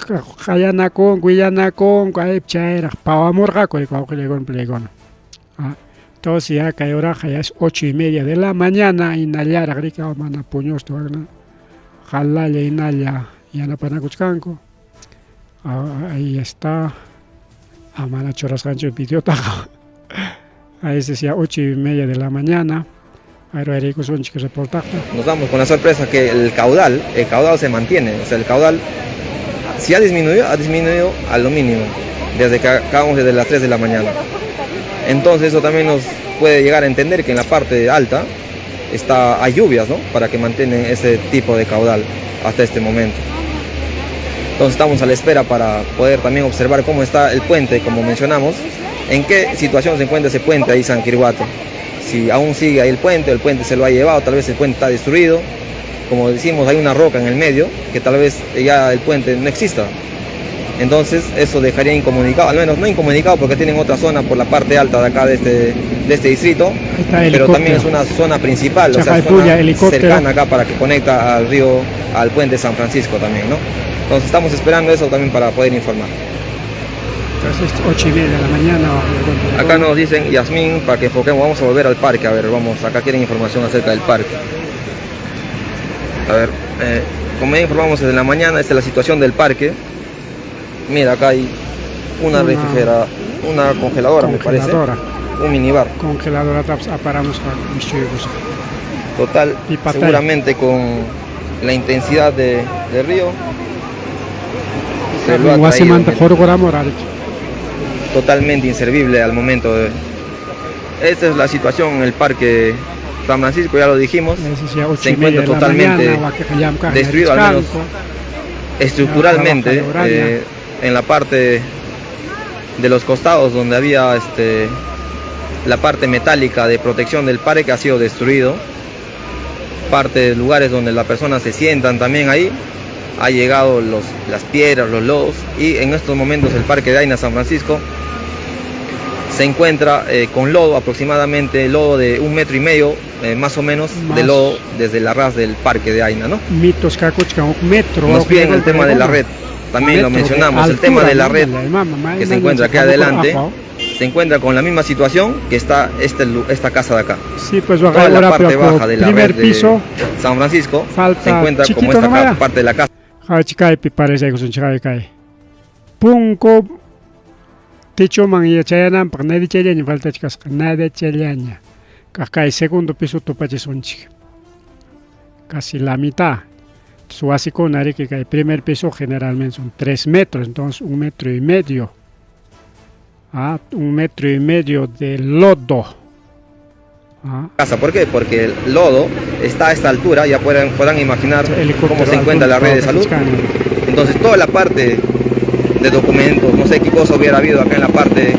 hayanacon guyanacon chayras pavamorja con el plegón entonces ya cayora ya es 8:30 de la mañana y nallara grica mana puños to jalalla y nalla yana panacuchcanco ahí está Amana choras gancho pidió taja A veces ya 8:30 de la mañana. Nos damos con la sorpresa que el caudal se mantiene. O sea, el caudal, si ha disminuido a lo mínimo, desde que acabamos desde las 3 de la mañana. Entonces eso también nos puede llegar a entender que en la parte alta hay lluvias, ¿no? Para que mantengan ese tipo de caudal hasta este momento. Entonces estamos a la espera para poder también observar cómo está el puente, como mencionamos, en qué situación se encuentra ese puente ahí San Quiriguato. Si aún sigue ahí el puente se lo ha llevado, tal vez el puente está destruido. Como decimos, hay una roca en el medio, que tal vez ya el puente no exista. Entonces eso dejaría incomunicado, al menos no incomunicado porque tienen otra zona por la parte alta de acá de este distrito, pero también es una zona principal, o sea, zona cercana acá para que conecta al río, al puente San Francisco también, ¿no? Entonces estamos esperando eso también para poder informar. Entonces 8:30 de la mañana. Acá nos dicen, Yasmín, para que enfoquemos, vamos a volver al parque, a ver, vamos, acá quieren información acerca del parque. A ver, como ya informamos desde la mañana, esta es la situación del parque. Mira, acá hay una refrigeradora, una congeladora, me parece, un minibar. Congeladora paramos total, seguramente con la intensidad del río se lo ha traído totalmente inservible al momento de... Esta es la situación en el parque San Francisco, ya lo dijimos, se encuentra totalmente destruido, al menos estructuralmente, en la parte de los costados donde había la parte metálica de protección del parque ha sido destruido, parte de lugares donde las personas se sientan también ahí, ha llegado las piedras, los lodos, y en estos momentos el parque de Aina San Francisco se encuentra con lodo, aproximadamente lodo de 1,5 metros, más o menos, de lodo desde la ras del parque de Aina, ¿no? Nos piden el tema de la red, también lo mencionamos, el tema de la red que se encuentra aquí adelante, se encuentra con la misma situación que está esta casa de acá. Sí, pues toda la parte baja de la red de San Francisco se encuentra como esta parte de la casa. Techo man ya chayanam pak nade cheleña falta chicas nade cheleña. Acá el segundo piso topache son chica. Casi la mitad. Su básico nare que el primer piso generalmente son 3 metros, entonces 1,5 metros. 1,5 metros de lodo. ¿Por qué? Porque el lodo está a esta altura, ya puedan imaginar cómo se encuentra la red de salud. Entonces toda la parte de documentos, no sé qué cosa hubiera habido acá en la parte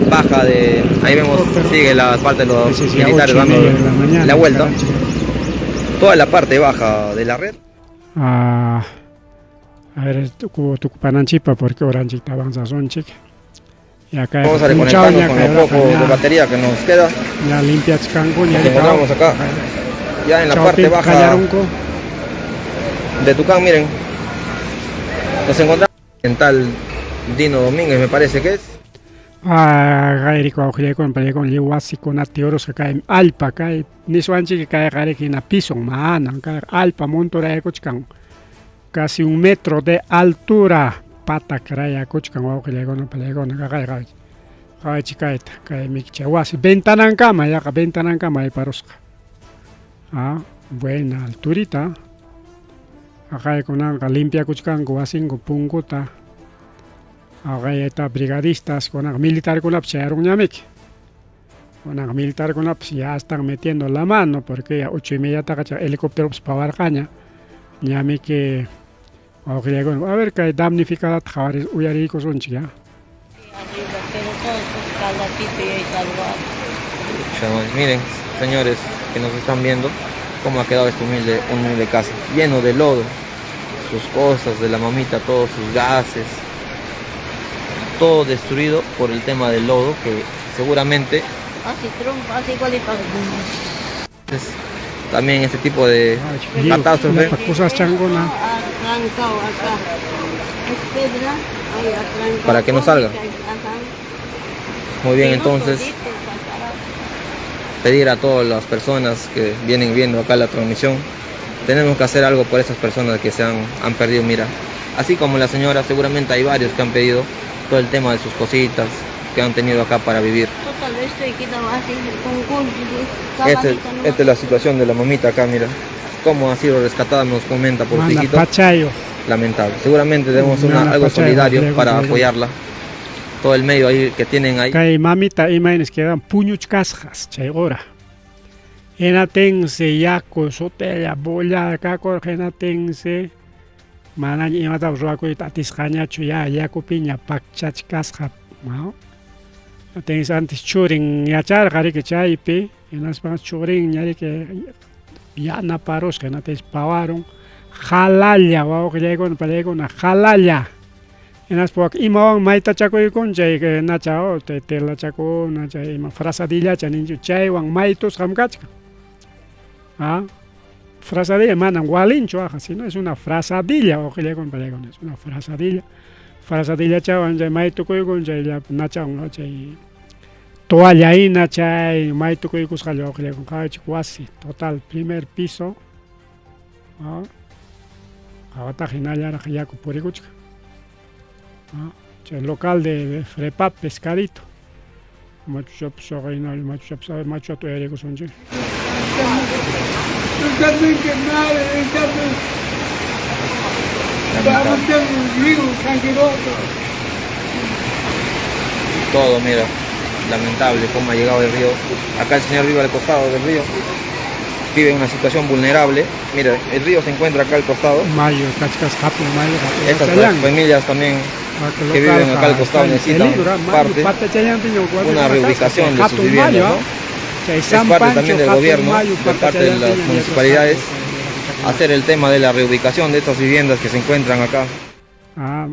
baja de, ahí vemos, sigue la parte de los militares dando la vuelta, toda la parte baja de la red. A ver, tu pananchipa porque oranchita avanza son chica. Y acá vamos a reconectarnos con lo poco de batería que nos queda. La limpia chcango, nos encontramos acá, ya en la parte baja de Tucán, miren, nos encontramos en tal Dino Domínguez, me parece que es. Gairi con liwasi con atioros que cae alpa cae ni suanchi que cae gare que na piso mana cae alpa montora cochcan casi 1 metro de altura pata craya cochcan o que le con cae chicaita cae michawasi ventanan cama ya ventanan cama y parosca buena alturita acá con anga limpia cochcan guasin con punguta. Ahora está brigadistas con el militar con la militar con la ya están metiendo la mano porque a 8:30 está helicópteros para Barcaña ñame que a ver que damnificada trabajar uyarico son chica. Miren, señores que nos están viendo cómo ha quedado este humilde casa, lleno de lodo, sus cosas de la mamita, todos sus gases, todo destruido por el tema del lodo que seguramente también este tipo de catástrofe para que no salga. Muy bien, entonces pedir a todas las personas que vienen viendo acá la transmisión, tenemos que hacer algo por esas personas que se han perdido. Mira, así como la señora, seguramente hay varios que han pedido todo el tema de sus cositas, que han tenido acá para vivir. Tal vez te queda más el concurso. Esta es la situación de la mamita acá, mira. Cómo ha sido rescatada, nos comenta por su hijito. Pachayo. Lamentable. Seguramente debemos algo solidario para apoyarla. Todo el medio ahí que tienen ahí. Kay mamita imanes quedan puñuch casjas, chay hora. Enatense yaco sotella bolla kakor enatense. Manan imata ruaco atiscaña chuya yaco piña pakchach casja, ¿no? Atense antes churing yachar gari que chaype, enas pas churing yari que ya na paros que nates pavaron. Jalalla, wow, que llega una jalalla. En las pocas imawan maita chaco y con chay que na chao te la chaco na chay ma frasadilla chanin chay wang maitos hamkachka. Ah, frasadilla manan walincho aja, si no es una frasadilla o que llega con es una frasadilla. Frasadilla chao chay maito con chay na chao no chay toalla ahí na chay maito con jallo que llega con casi total primer piso. Ah, ahora hinalla ra yaco purikuchka. El local de Frepa Pescadito. Machu shop sogaino el machu shop sabe machu atu erego sonje. Todo, mira, lamentable cómo ha llegado el río. Acá el señor vive al costado del río. Vive en una situación vulnerable. Mira, el río se encuentra acá al costado. Mayo, cachas japo, mayo. Estas familias también que viven acá al costado necesitan una reubicación de sus viviendas, ¿no? Es parte también del gobierno, de parte de las municipalidades, hacer el tema de la reubicación de estas viviendas que se encuentran acá. A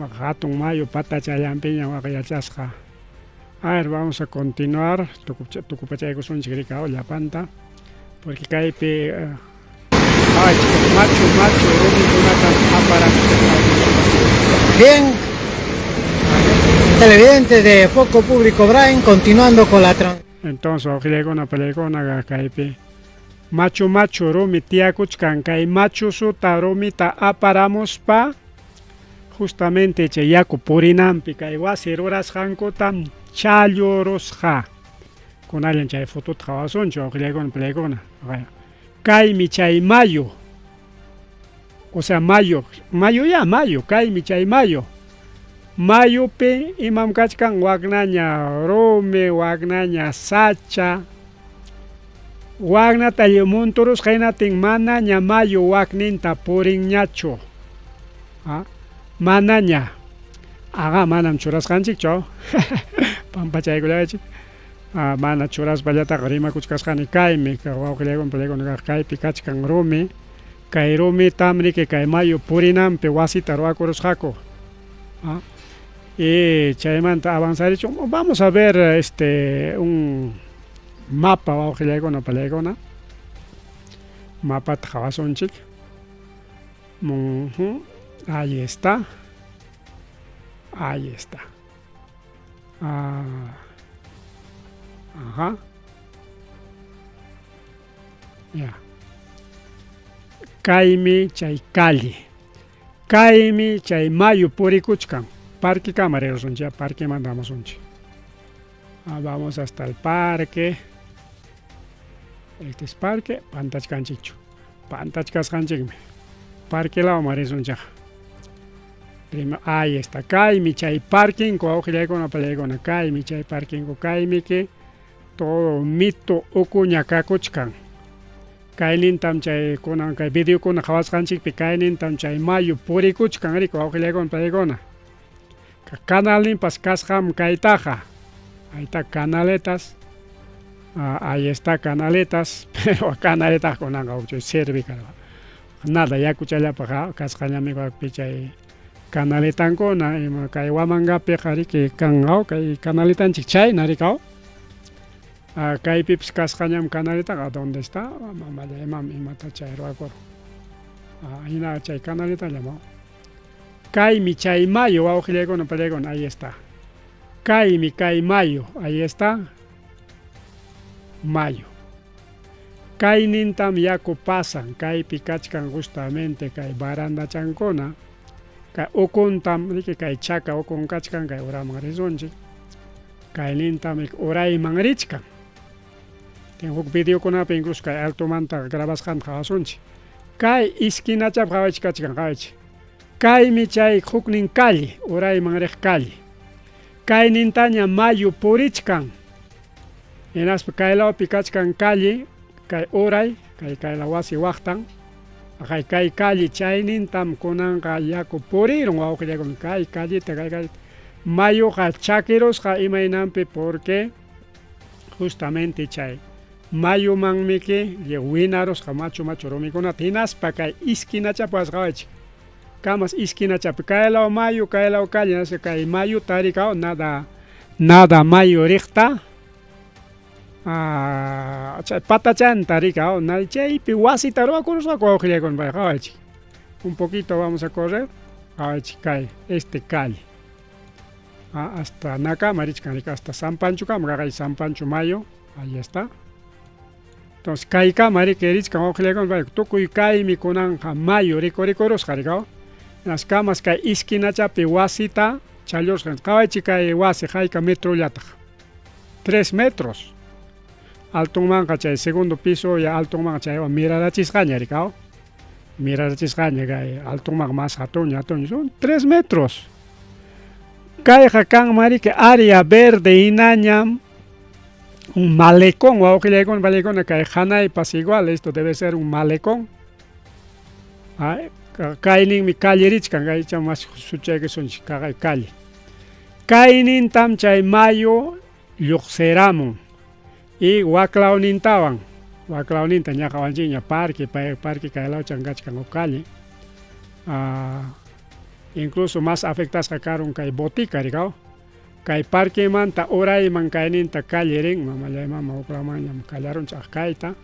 ver, vamos a continuar. La panta, porque cae macho, Bien, televidentes de Foco Público Brain, continuando con la transmisión. Entonces, ojilego pelegona caipe. Macho, romi tiacuchcan, kai macho suta romita aparamos pa. Justamente cheyaco purinampi, kai wasir horas hanko tam chayoros ja. Con alguien chay foto trabason, ojilego pelegona. Kai mi chay mayo. O sea, mayo, kai mi chay mayo. Mayo pe imam kachkan wagnaña rome, wagnaña sacha. Wagna tayo montoros kainating manaña mayo wagninta puring ñacho. Manaña. Aga manam churas kanchik cho. Pampachay kulachik. Mana churas ballata grima kuchkaskani kaimi, kawaukilegon pelegon kai pikachkan rome. Kai rome tamri que kai mayo purinam pe wasita roakoros jaco. Y chaymanta avanzar hecho, vamos a ver un mapa waukilegona pelegona. Mapa tjawasonchik. Ahí está. Ahí está. Ajá. Ya. Kaimi chay calle. Kaimi chay mayo purikuchkan. Parque Camareros, ya parque mandamos un. Vamos hasta el parque. Este es parque Pantachcanchicho. Pantachcanchichme. Parque La Mareson ya. Ahí está. Kaimi chay parking. Coaujile con la pelegona. Kaimi chay parking. Kaimi que todo mito okuña kakuchkan. Kailin tam chay con kai video con jawas kanchik pe kailin tam chay mayo purikuchkan rico coaujile con pelegona. Canalin paskasham kaitaja. Ahí está canaletas. Ahí está canaletas, pero canaletas con agaucho cervical. Nada, ya cuchalla para cascaña me va a pichar canaletan con kaiwamanga pejari que kangao kai canaletan chichay naricao. Kai pips cascañam canaleta, ¿dónde está? Mamá le mami mata chairo acor. Ahí nada chay canaleta llamado. Kai mi chay mayo, con pelegón, ahí está. Kai mi kai mayo, ahí está. Mayo. Kai nintam yaku pasan, kai pikachkan justamente, kai baranda chancona, kai okontam, que kai chaca okon kachkan, kai oraman rezonchi. Kainintami urayman richkan. Tengo un video kunapi incluso kay altomanta grabasqan qawasunchik. Kay iskinachap qawachkachkan qawachik. Kaymi chay huknin calle, urayman riq calle. Kaynintaña mayu purichkan. Hinaspa kaylawpi kachkan calle, kay uray, kayla wasi waqtan. Kay calle chaynintam kunanqa yaku purirun wawqillakun kay callita kay mayuqa chakirusqa imaynanpi porque justamente chay mayumanmiki winarusqa machu rumikunata hinaspa kay iskinachapwas qawachik. Kamas iskinachap kaylaw mayu kaylaw calle nasa kay mayu tarikaw nada mayu riqta chay patachan tarikaw chaypi wasita ruwakurusqa wawqillakun qawachik. Un poquito vamos a correr qawachik kay calle. Hasta Nakama richkan hasta San Pancho kama kay San Pancho Mayo, ahí está. Entonces kay kama richkan wawqillakun tukuy kaymi kunanqa mayo rikurusqa rikaw. Las camas kay iskinachapi wasita challurqan qawachik kay wasi hayka metrollataq 3 metros. Altunmanqa chay segundo piso ya altunmanqa chay mirarachisqaña rikaw. Mirarachisqaña kay altunmanqa mas hatun son 3 metros. Kayqa kanmari que área verde hinañam un malecón wawqillakun malecón kay hanaypas igual esto debe ser un malecón. Kayninmi calle richkan kaycha mas suchayqa sunchik kay calle. Kaynintam chay mayo lluqsiramun y waklawnintawan waklawninta ñaqawanchikña parque kaylawchan kachkan calle. Incluso más afectasqa karun kay botica rikaw. Kay parque manta urayman kayninta calle rin mamallaymama uklawmanñam kallarunchaq kayta.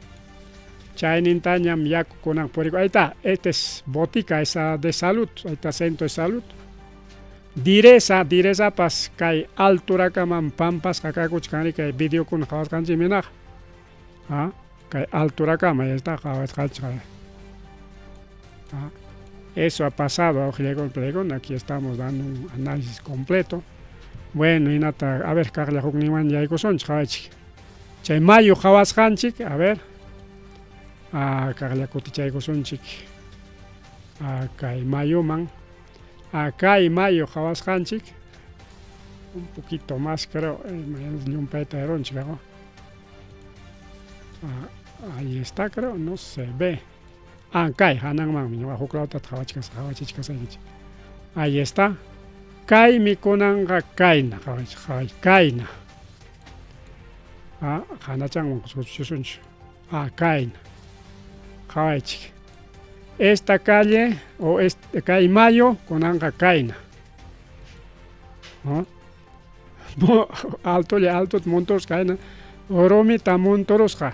Chaynintañam yaku kunan puriku. Ahí está, este es botica esa de salud, ahí está centro de salud. Direza pas kay altura kaman pampas kakakuchkani kay video kun qawasqanchik minaq. Kay altura kama ahí está qawasqanchik. Eso ha pasado, aquí estamos dando un análisis completo. Bueno, y nata, a ver, kaqlla hukniman yaykusonchik qawachik. Chay mayo qawasqanchik, a ver. Kaqlla kutichaykusunchik. Kay mayuman. Kay mayo qawasqanchik. Un poquito más creo, llumpayta eronchik. Ahí está creo, no se ve. Kay hananmanmi huklawtata qawachichkasaykichik. Ahí está. Kay mikunanqa kayna kayna. Hanachanman kuchusunchik. Kayna. Qawachik. Esta calle o kay mayo kunanqa kayna. Alto montoros kayna. Oromita montorosqa.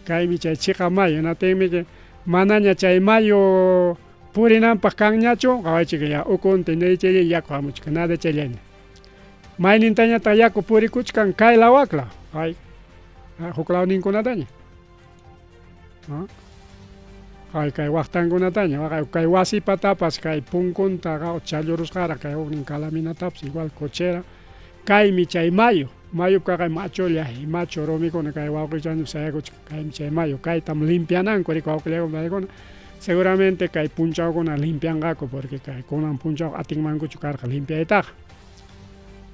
Kaymi chay chiqa mayo natinmi que manaña chay mayo purinanpaq kanñachu qawachik ya ukunta niychaylla yaku hamuchka nada chayllaña. Maynintañata yaku purikuchkan kayla wakla huklawninkunataña. Kay waqtankunataña kay wasipatapas kay punkunta challurusqara kay huknin kalaminatapas igual cochera. Kaymi chay mayupqa kay macholla macho rumikuna kay wawqillanchik sayakuchka kaymi chay mayo kaytam limpiananku riku wawqillaykuna seguramente kay punchawkuna limpianqaku porque kay kunan punchaw atinmankuchu karqa limpiaytaqa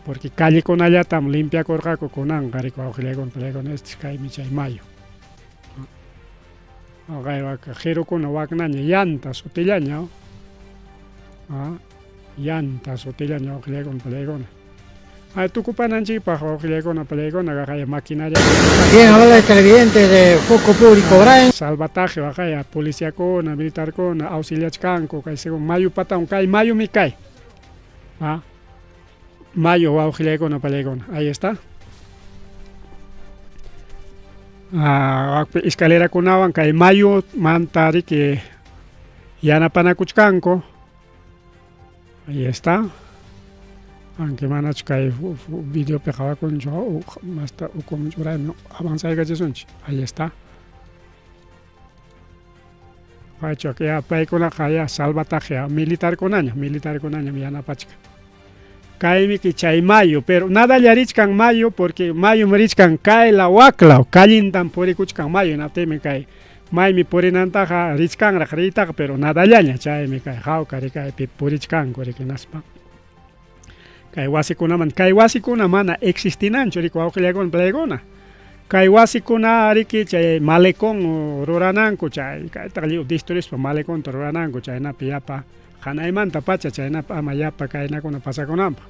porque callekunallatam limpiakurqaku kunanqa riku wawqillaykuna este kaymi chay mayo. Kay qhirukuna waknaña llantas utillaña llantas utillaña wawqillaykuna. Tukupananchikpaq wawqillaykuna palaykuna kay maquinaria. Bien, habla el televidente de Foco Público Brian. Salvataje kay policíakuna, militarkuna auxiliachkanku kay según mayu patawn kay mayumi kay. Mayo wawqillaykuna palaykuna. Ahí está. Escalerakunawan kay mayu manta riki yanapanakuchkanku. Ahí está. Aunque manachu kay video peqawakunchu hasta ukunchu uraymi avanzaykachisunchik. Ahí está. Paykuna kay salvataje militarkunaña yanapachka. caimi que chay mayo, pero nada le richkan mayo porque mayo me richkan cae la wakla, calintan por escuchan mayo, no te me cae. May mi purinantaja richkan rakrita, pero nada llaña chay me cae, how cari cae purichkan, corre que naspa. Cae wasikuna man, cae wasikuna mana existinan, chorico auxiliagon plegona. Cae wasikuna ariki chay malecón rorananco chay, cae tali distoris pa malecón rorananco chay na piapa. Hanaymanta pacha chayna amayapa kaynakuna pasakunanpaq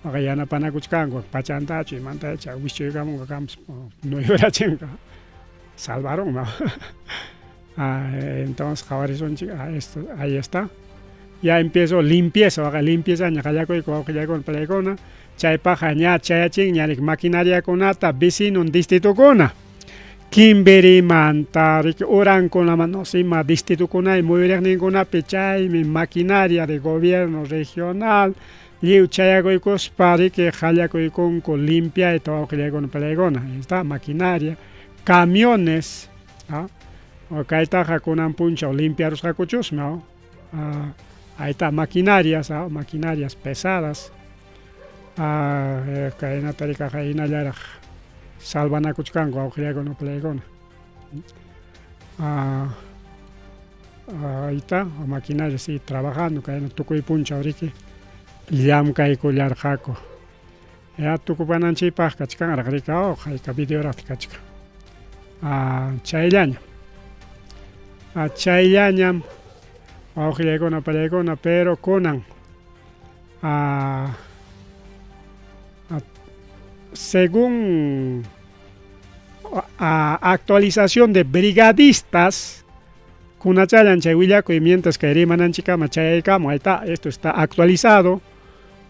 yanapanakuykanku pachantachu imanta chay wischuykamunqa kanpas nuyurachinqa salvaron ¿no? Entonces jawarizunchik ahí está ya empiezo limpieza limpieza ñaqallakuyku wawqillaykuna palaykuna chaypaqa ña chayachin ñarik maquinariakunata vecinon distritukuna Kimberimanta, Urankunaman, no sima, distritukuna y muyuriqninkunapi chaymi maquinaria de gobierno regional, liu chayakuykos pariki hallakuykunku limpia y tawaqllaykuna palaykuna, está maquinaria, camiones, kaytaqa kunan punchaw limpiarusqakuchusmi, ahí está maquinarias, maquinarias pesadas, kaynatariqa hinallaraq salvanakuchkanku awqillaykuna palaykuna. Ahí está, maquinaria sí, trabajando, kayna tukuy punchaw riki llamkaykullarqaku. Ya tukupananchipaq kachkanraq rika hayka videoraqti kachka. Chayllaña. Chayllañam awqillaykuna palaykuna, pero kunan según actualización de brigadistas, kunachayan chay willakuy mientras que rimananchikama chayaykama, ahí está, esto está actualizado.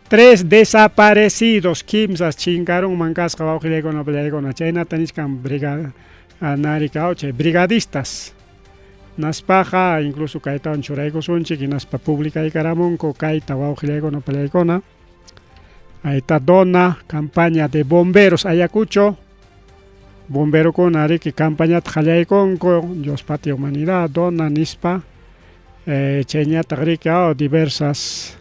3 desaparecidos, kimsas chinkaron mankasqa wawqillaykuna palaykuna, chaynata nishkan brigadistas. Naspaqa incluso kaytawan churaykusunchik, naspa publicaykaramunku kayta wawqillaykuna palaykuna. Ahí está dona, campaña de bomberos Ayacucho. Bombero con ariki campaña tjallaykonko, Dios Patria Humanidad, dona nispa. Cheñata rika diversas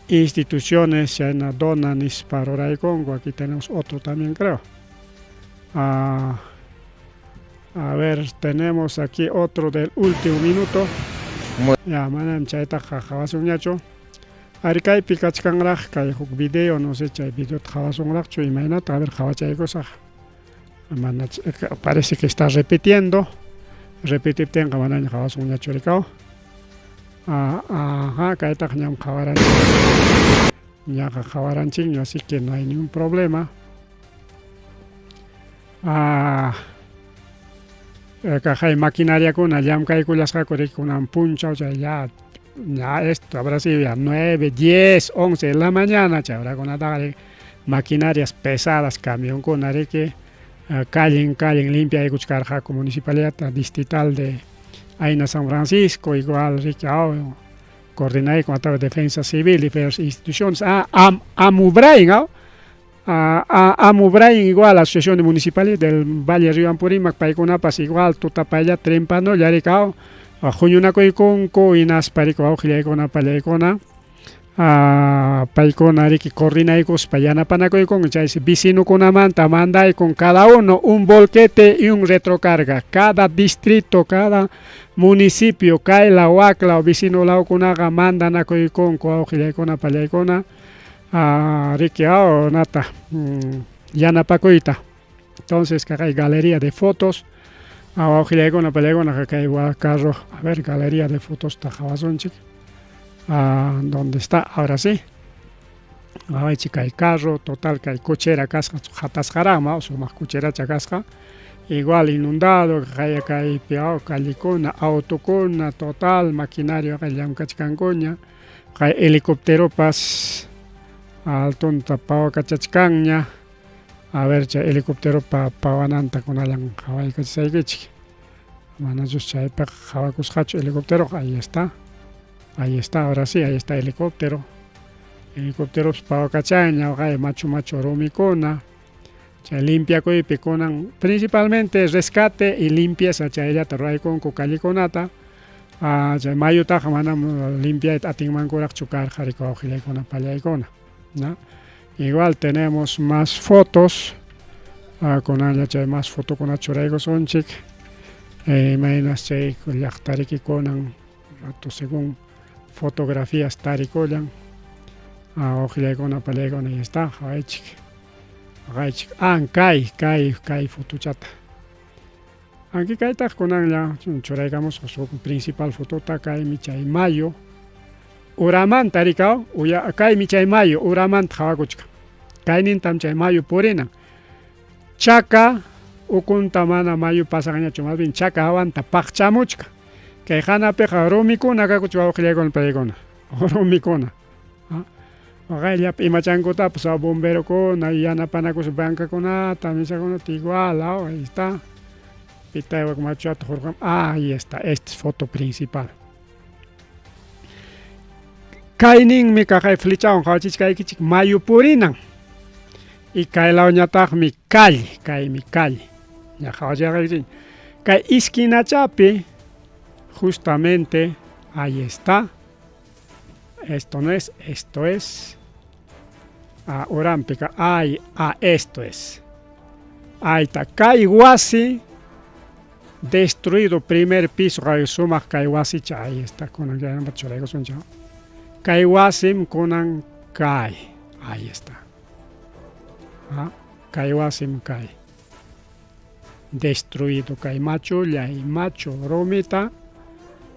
instituciones, chayna dona nispa roraykonko. Aquí tenemos otro también creo. A ver, tenemos aquí otro del último minuto. Ya, manan chayta jajawasunñacho. Arikaypi kachkanraq kay huk video, no sé, chay video jawasunraqchu imaynata, a ver jawachaykosaq. Parece que está repitiendo. Repetiptenqa manaña jawasunñachu rikaw. Kaytaq ñam jawaranchik. Ñaqa jawaranchikña, así que no hay ningún problema. Kay maquinariakuna llamkaykullasqaku rikunan punchaw chay ya esto habrá sido ya 9, 10, 11 de la mañana, habrá con maquinarias pesadas, camión con areque, calle limpia y Cuchcarja, municipalidad distrital de Aina San Francisco, igual coordinar con la defensa civil y diversas instituciones, Amubrain, Amubrain igual, la asociación de municipalidad del Valle Río Apurímac, Paicunapas igual, Tutapaya, Trempano, Yaricao, Juñunacoyconco y Nasparico, Auxillaykona, Palaykona, Paykona, Riki, Corrinaicos, Payana Panacoycon, Chais, Vicino con Amanta, manda y con cada uno un volquete y un retrocarga. Cada distrito, cada municipio, cae la Huacla o Vicino Laucunaga, mandan a Coyconco, Auxillaykona, Palaykona, Riki, Nata, Yanapacoita. Entonces, que hay galería de fotos. Auxillaykuna palaykuna que hay carro, a ver, galería de fotos tajawazunchik. ¿Dónde está? Ahora sí. Ahí chica hay carro, total que hay cochera casca, jatasjarama, o sea, más cochera chacasca. Igual inundado, que hay piao, calicona, autocona, total, maquinaria, que hay cachcancoña, que hay helicóptero pas, alton tapao cachachcaña. A ver, helicóptero pawananta con alan Hawaii Kachaygichik. Manajos chaypa Hawakushacho helicóptero, ahí está, ahora sí, ahí está helicóptero. Helicópteros pawacachaña, macho romicona, chay limpia coipiconan, principalmente rescate y limpieza, chaylla terray con cocaliconata, chay mayuta manam limpia atingmankurak chukar hariko auxillaykuna pallaykuna. ¿no? Igual tenemos más fotos, con más fotos con Achoraigo Sonchik, imaginas que Yachtariki Conan, según fotografías Tarikoyan, Ojilegona Palegona y está, Haichik, Kai fotochata. Aquí Kaita Conan ya, Choraigamos, su principal fotota, Kai Michay Mayo. Uraman tarikao, uya kai michay mayo, uraman thawakuchka. Kainin tamchay mayo purina. Chaka ukuntamana mayo pasagaña chumas bin chaka awanta paqchamuchka. Kay hanapiqa rumikuna kakuchwa uqllaygon paykuna. Rumikuna. Waqaylla imachankutapas bomberokuna yanapanakus bancakunata, misakunata igual, ahí está. Pitayuq machuata hurqam. Ahí está, esta es foto principal. Kainin mi kakay flichaon kawchich kay kichik mayo purinan. Y kay laoñataq mi calle. Ya kawachik kay esquina chapi, justamente ahí está. Esto no es, esto es. Orampica, esto es. Ahí está, kay wasi destruido, primer piso, kay sumak kay wasi cha, ahí está, con el gran bachorego son chao. Kay wasim kunan kay. Ahí está. Kay wasim kay. Destruido kay macho llay macho romita.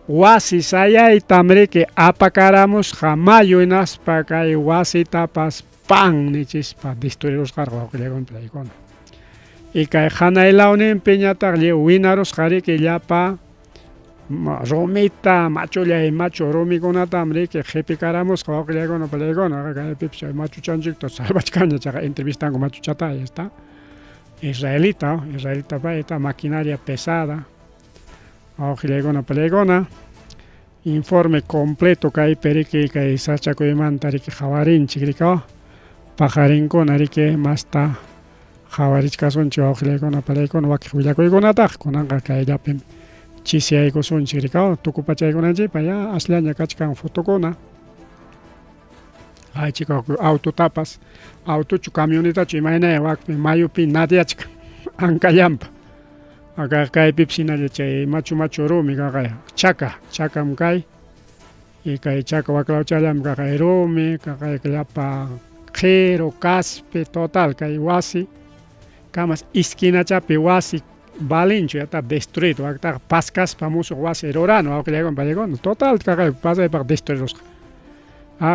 Wasi sayay tamri que apacaramos jamayo inaspa kay wasi tapas pan nichispa destruidos cargo que llegan playcona. Y kay hanay launen peñata lle winaros jari que llapa romita, macho llay macho romicona tamri que jepicaramos como que llegan playcona, que pipcha macho chanchik to salvachcaña chaga entrevistan con macho chata, ahí está. Israelita paeta, maquinaria pesada. Ojilegona pelegona. Informe completo que hay perique que sacha coimantari que javarin chicricao. Pajarin con arique masta javarich casoncho ojilegona pelegona wakihuya coigonata con anga que yapem chisiai coson chicricao. Tucupachay con allí para allá aslaña cachcan fotocona. Ay chica auto tapas. Auto chu camioneta chu imagina wakme mayo pin nadiachka. Ancayampa. Acá cae pipsina de che macho romi acá chaca mkai y cae chaca waklau chalam cae romi cae capa jero caspe total cae wasi camas esquina chape wasi balincho ya está destruido acá pascas famoso wasi rorano aunque llegan para llegar total cae pasa para destruirlos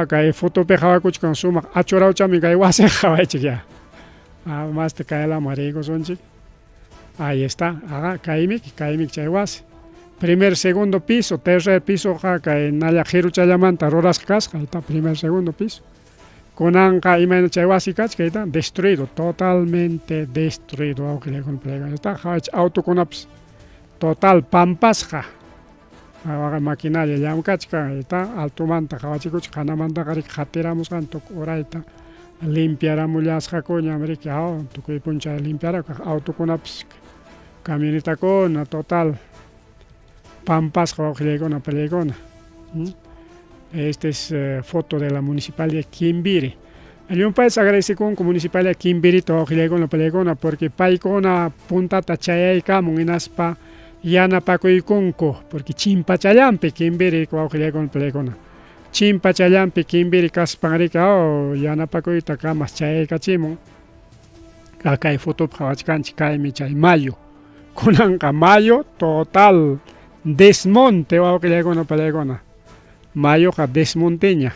cae foto pejaba kuch con suma achorao chami cae wasi java chiquia más te cae la marico sonchi. Ahí está, kaimik chaywas. Primer, segundo piso, tercer piso, que naya jiru chayamanta, roras casca, ahí está, primer, segundo piso. Conanca imagen chaywas y cach, que está destruido, totalmente destruido, aunque le complega. Está, auto conaps, total, pampas, maquinaria, ya cachca, está, altumanta, jawachicuch, canamanta, jatiramos, canto, oraita. Limpiaramos las jacoña, america, tu que puncha limpiar, auto conaps. Camioneta con total pampas con pelegona. Esta es foto de la municipalidad de Quimbiri. Hay un país agradecido con la municipalidad de Quimbiri todo con la pelegona porque paicona punta tachaya y camun inaspa yana paco y conco porque chimpa chayampe Quimbiri con la pelegona. Chimpa chayampe Quimbiri caspangrica o yana paco y tacamas chaya y cachimo. Acá hay foto para cae michay mayo. Con mayo total desmonte o que le con pelegona mayo desmonteña.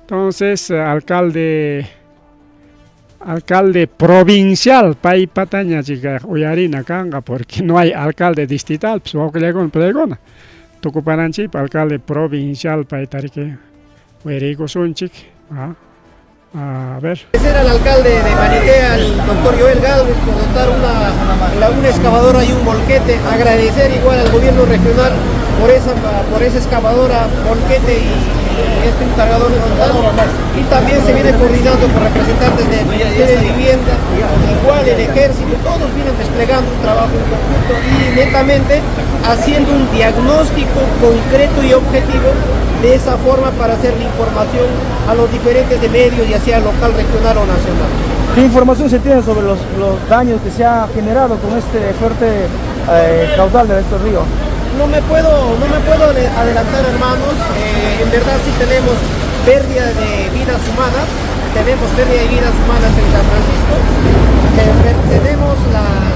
Entonces alcalde provincial pai pataña chica uyarina kanga porque no hay alcalde distrital pues o que le con pelegona Tucuparanchi alcalde provincial pai tarique Huerico Sunchik. A ver. Agradecer al alcalde de Maniquea, al doctor Joel Galvez, por dotar una excavadora y un volquete. Agradecer igual al gobierno regional por esa excavadora, volquete y este cargador horizontal. Y también se viene coordinando con representantes del Ministerio de Vivienda, igual el Ejército, todos vienen desplegando un trabajo en conjunto y netamente haciendo un diagnóstico concreto y objetivo de esa forma para hacer la información a los diferentes de medios, ya sea local, regional o nacional. ¿Qué información se tiene sobre los daños que se ha generado con este fuerte caudal de estos ríos? No me puedo adelantar, hermanos. En verdad sí tenemos pérdida de vidas humanas, en San Francisco. Tenemos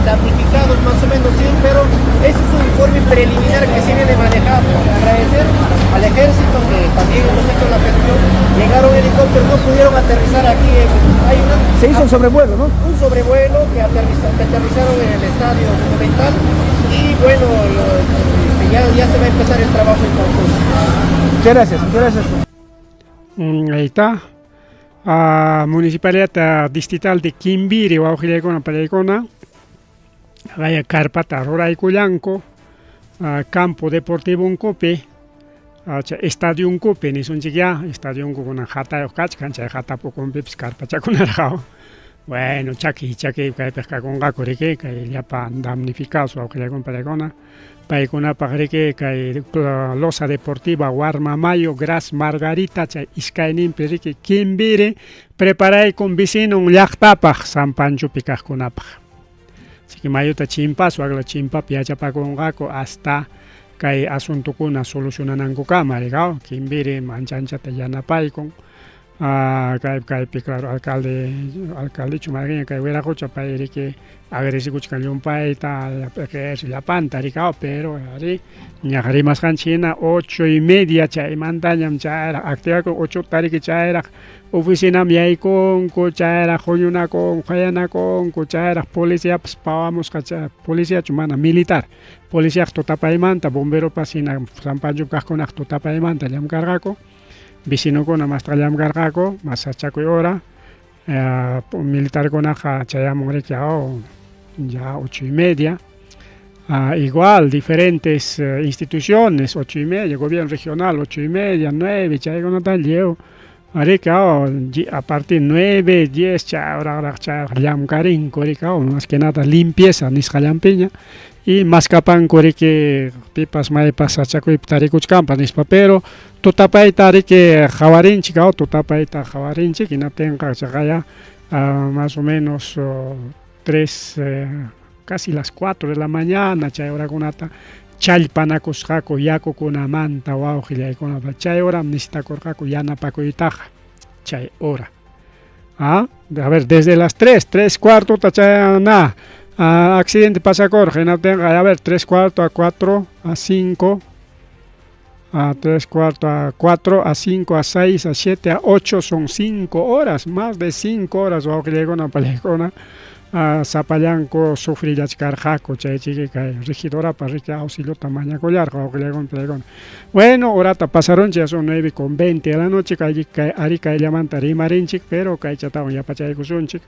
damnificados más o menos 100, pero ese es un informe preliminar que se viene manejando. Agradecer al ejército que también hemos hecho la gestión. Llegaron helicópteros, no pudieron aterrizar aquí. Se hizo un sobrevuelo, ¿no? Un sobrevuelo que aterrizaron en el estadio Monumental y bueno, ya se va a empezar el trabajo en conjunto. Muchas gracias. Ahí está. Municipalidad distrital de Quimbiri, Guajillecona, Palaycona, Gaya Carpata, Roraicuyanco, Campo Deportivo Uncope, Estadio Uncope, ni son chiquia, Estadio Uncope con Jata, cancha de Jata, con Pips, Carpacha con Arjao. Bueno, Chaki, que pesca con Gacorique, que ya pan damnificado, Guajillecona, Palaycona. Paikuna pagreke kai losa deportiva Guarma Mayo Gras Margarita cha iskainin perike Quimbiri preparai con vecino un llaktapaj San Pancho pikajkunapaj. Así que mayo ta chimpas o agla chimpa piacha pa con gaco hasta kai asuntukuna solucionananku kama rigao Quimbiri manchancha te yanapay con kai claro alcalde chumargueña kai hubiera cocha para ir que agresi kuchkalion paita que es la panta ricao pero ari ñagari más canchina 8:30 chay mantañam chay activa con 8 tariki chay oficina miai con cochera joyuna con jayana con cochera policía pues pavamos cacha policía chumana militar policía totapaimanta bombero pasina San Pancho cascona totapaimanta llam cargaco vecino con amastrayam gargaco, masachaco y hora, militar con aja chayam requiao ya 8:30. Igual, diferentes instituciones, 8:30, gobierno regional 8:30, 9, chay con tal llevo. A partir de 9, 10, ahora yam carin, más que nada limpieza, niscalam piña. Y más capan que pipas mai pasa chaco y tarikuch campa nispa pero totapay tarike jawarinchi cao totapay ta jawarinchi que no tenga chagaya más o menos 3 casi las 4 de la mañana chay hora kunata chalpanacos jaco yaco con amanta o aujile con chay hora necesita corjaco yana paco y taja chay hora a ver desde las 3:15 tachaya na accidente pasa corre, no tenga, a ver, 3:15 a 4 a 5 a 3:15 a 4 a 5 a 6 a 7 a 8 son 5 horas, más de 5 horas o que llegó una palegona a Zapayanco sufrir ya chicarjaco, chique regidora para que auxilio tamaño collar o que llegó un palegona. Bueno, ahora pasaron ya son 9:20 de la noche, que arica llaman tarimarinchik, pero que chatao ya pachay kusunchik.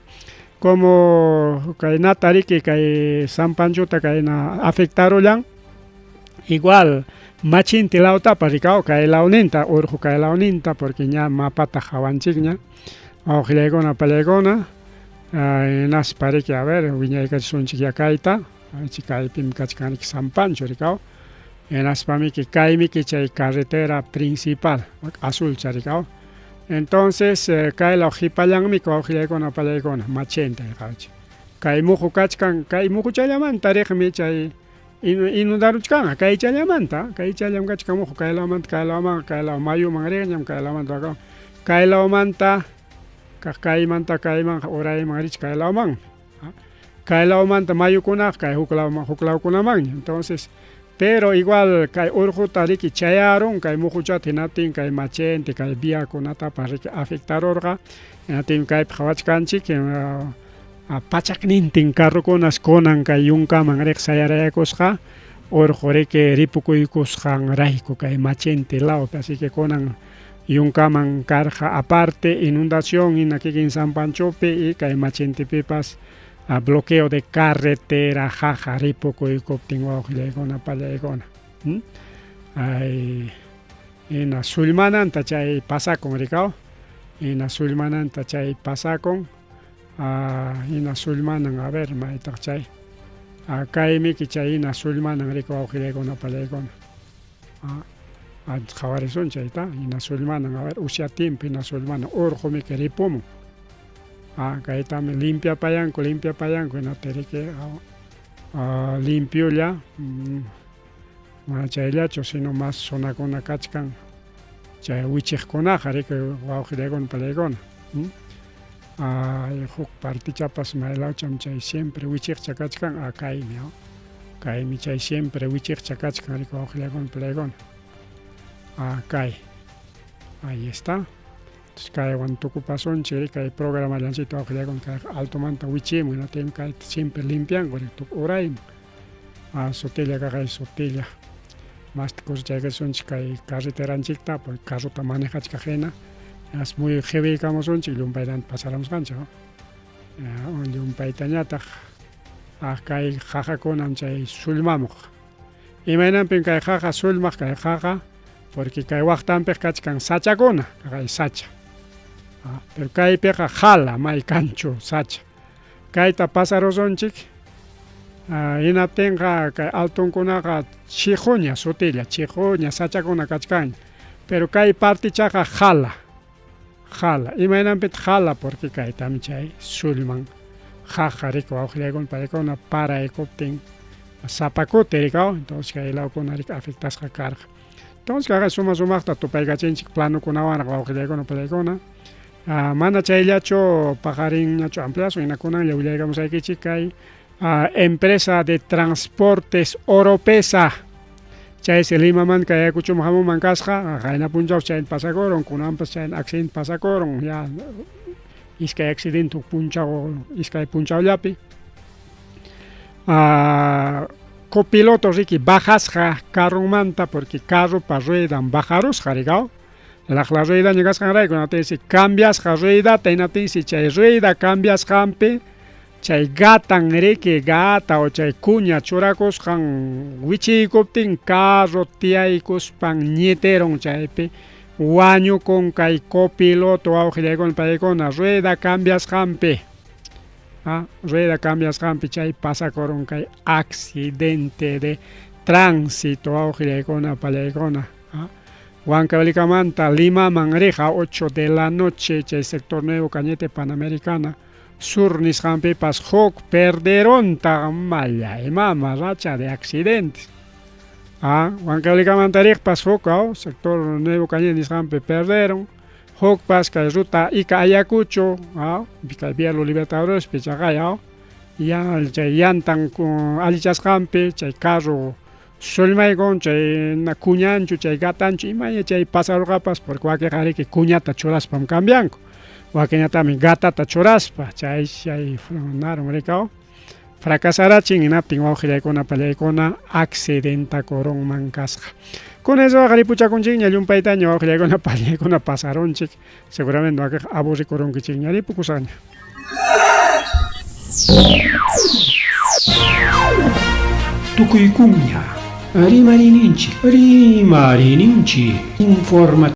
Como que natari que San Pancho ta que afectaron ya igual machinti la otra para que la unenta orjo que la unenta porque ya mapata javanchigna o gilegona palegona en as pare que a ver viña que son chiquia caita chica pim cachcan San Pancho ricao en as para mí que caimi que chay carretera principal azul charicao. Entonces, cae la ojipayang mi coge con la palegona, machenta, cae mujo cachcan, cae mujo chayaman, tarej mi chay, inundaruchkan, cae chayamanta, cae chayam cachcan mujo, cae la manta, cae la mayu mangreñam, cae la manta, cae la manta, cae manta, cae man, oray mangrich, cae la man, cae la manta, mayu kunaj, cae jukla kunaman, entonces, pero igual kai urju tariki chayaron kai mujucha tinatin kai machente kai via konata para afectar orga natin kai phawachkanchi que pachaknintin carro konas konan kai yunka mangrek sayara kosja orjore que ripukuy kosjan raiko kai machente lao así que konan yunka man carja aparte inundación en aquí en San Panchope y kai machente pepas a bloqueo de carretera, jaja, ripoco y coptingo con palegona. En Azulmanan tachay pasa con Ricao, en Azulmanan tachay pasa con, en Azulmanan a ver, mai tachay, acá hay mi kichay en Azulmanan Ricao con palegona. javarison chayta ina sullmanan a ver usha tiempo ina sullmanan urqumi ripumun kaytami limpia payanku ina terike limpiolla mana chayllachu sino más zonakuna kachkan chay wichiqkunaqa riki wawqiykuna palaykuna huk partichapas maylawcham chay siempre wichiqcha kachkan kaymi chay siempre wichiqcha kachkan riki wawqiykuna palaykuna kay ahí está. Entonces kaywan tukupasunchik kay programa llancito wawqiykuna kay altomanta wichimun hinatim kay siempre limpianku riki urayman sotilla kay sotilla más cosechaykasunchik kay carreteranchikta pues carrota manejachka hina es muy heavy kamusunchik llumpayta pasaramusqanchik llumpaytañataq kay qahakunam chay sullmamuq imaynanpin kay qaha sullmaq kay qaha porque kay waqtanpiq kachkan sachakuna kay sacha pero kaypiqa hala may kanchu sacha kayta pasarusunchik hinaptinqa kay altunkunaqa chiquña sutilla chiquña sachakuna kachkan pero kay partichaqa hala imaynanpit hala porque kaytami chay sullman qaqa riki wawqiykuna paykuna paraykuptin sapakuti rikaw entonces kay lawkuna riki afectasqa karqa entonces kay sumaqta tupaykachinchik planukunawan wawqiykuna paykuna mana chayllachu paqarinñachu ampliación hinakunalla willaykamusaykichik kay empresa de transportes Oropesa chaysi Limaman kay Ayacuchuma hamuman kasqa qayna punchaw chayn pasakurun kunanpas chayn accidente pasakurun ya iskay accidente punchaw iskay punchawllapi copiloto riki bajasqa carrumanta porque carrupa ruedan bajarusqa rikaw la rueda ñiqasqanrayku hinaptinsi cambiasqa ruedata hinaptinsi chay rueda cambiasqanpi chay gatan riki gata o chay cuña churakusqan wichiykuptin carro tiyaykuspan ñeteron chaypi wañukun kay copiloto wawqiykuna paykuna rueda cambiasqanpi chay pasakurun kay accidente de tránsito wawqiykuna paykuna Huancavelikamanta Limaman riqa 8 de la noche chay sector Nuevo Cañete Panamericana sur nisqanpipas huk perderonta malla imama racha de accidentes Huancavelikamanta riqpas huk sector Nuevo Cañete nisqanpi perderon hukpas kay ruta Ica Ayacucho kay Vía Los Libertadores pichaqay ya chay yantan allichasqanpi chay carro sullmaykun chay cuñanchu chay gatanchu imaya chay pasarurqapas porque wakiqa riki cuñata churaspam cambianku wakiñatami gatata churaspa chay narum rikaw fracasarachin hinaptin wawqiykuna pallaykuna accidentakurunman kasqa con eso qharipuchakunchik ña llumpaytaña wawqiykuna pallaykuna pasarunchik seguramente wakiqa aburrikurunkichik ña ripukusaqña tukuykunña rimarinninchik informativo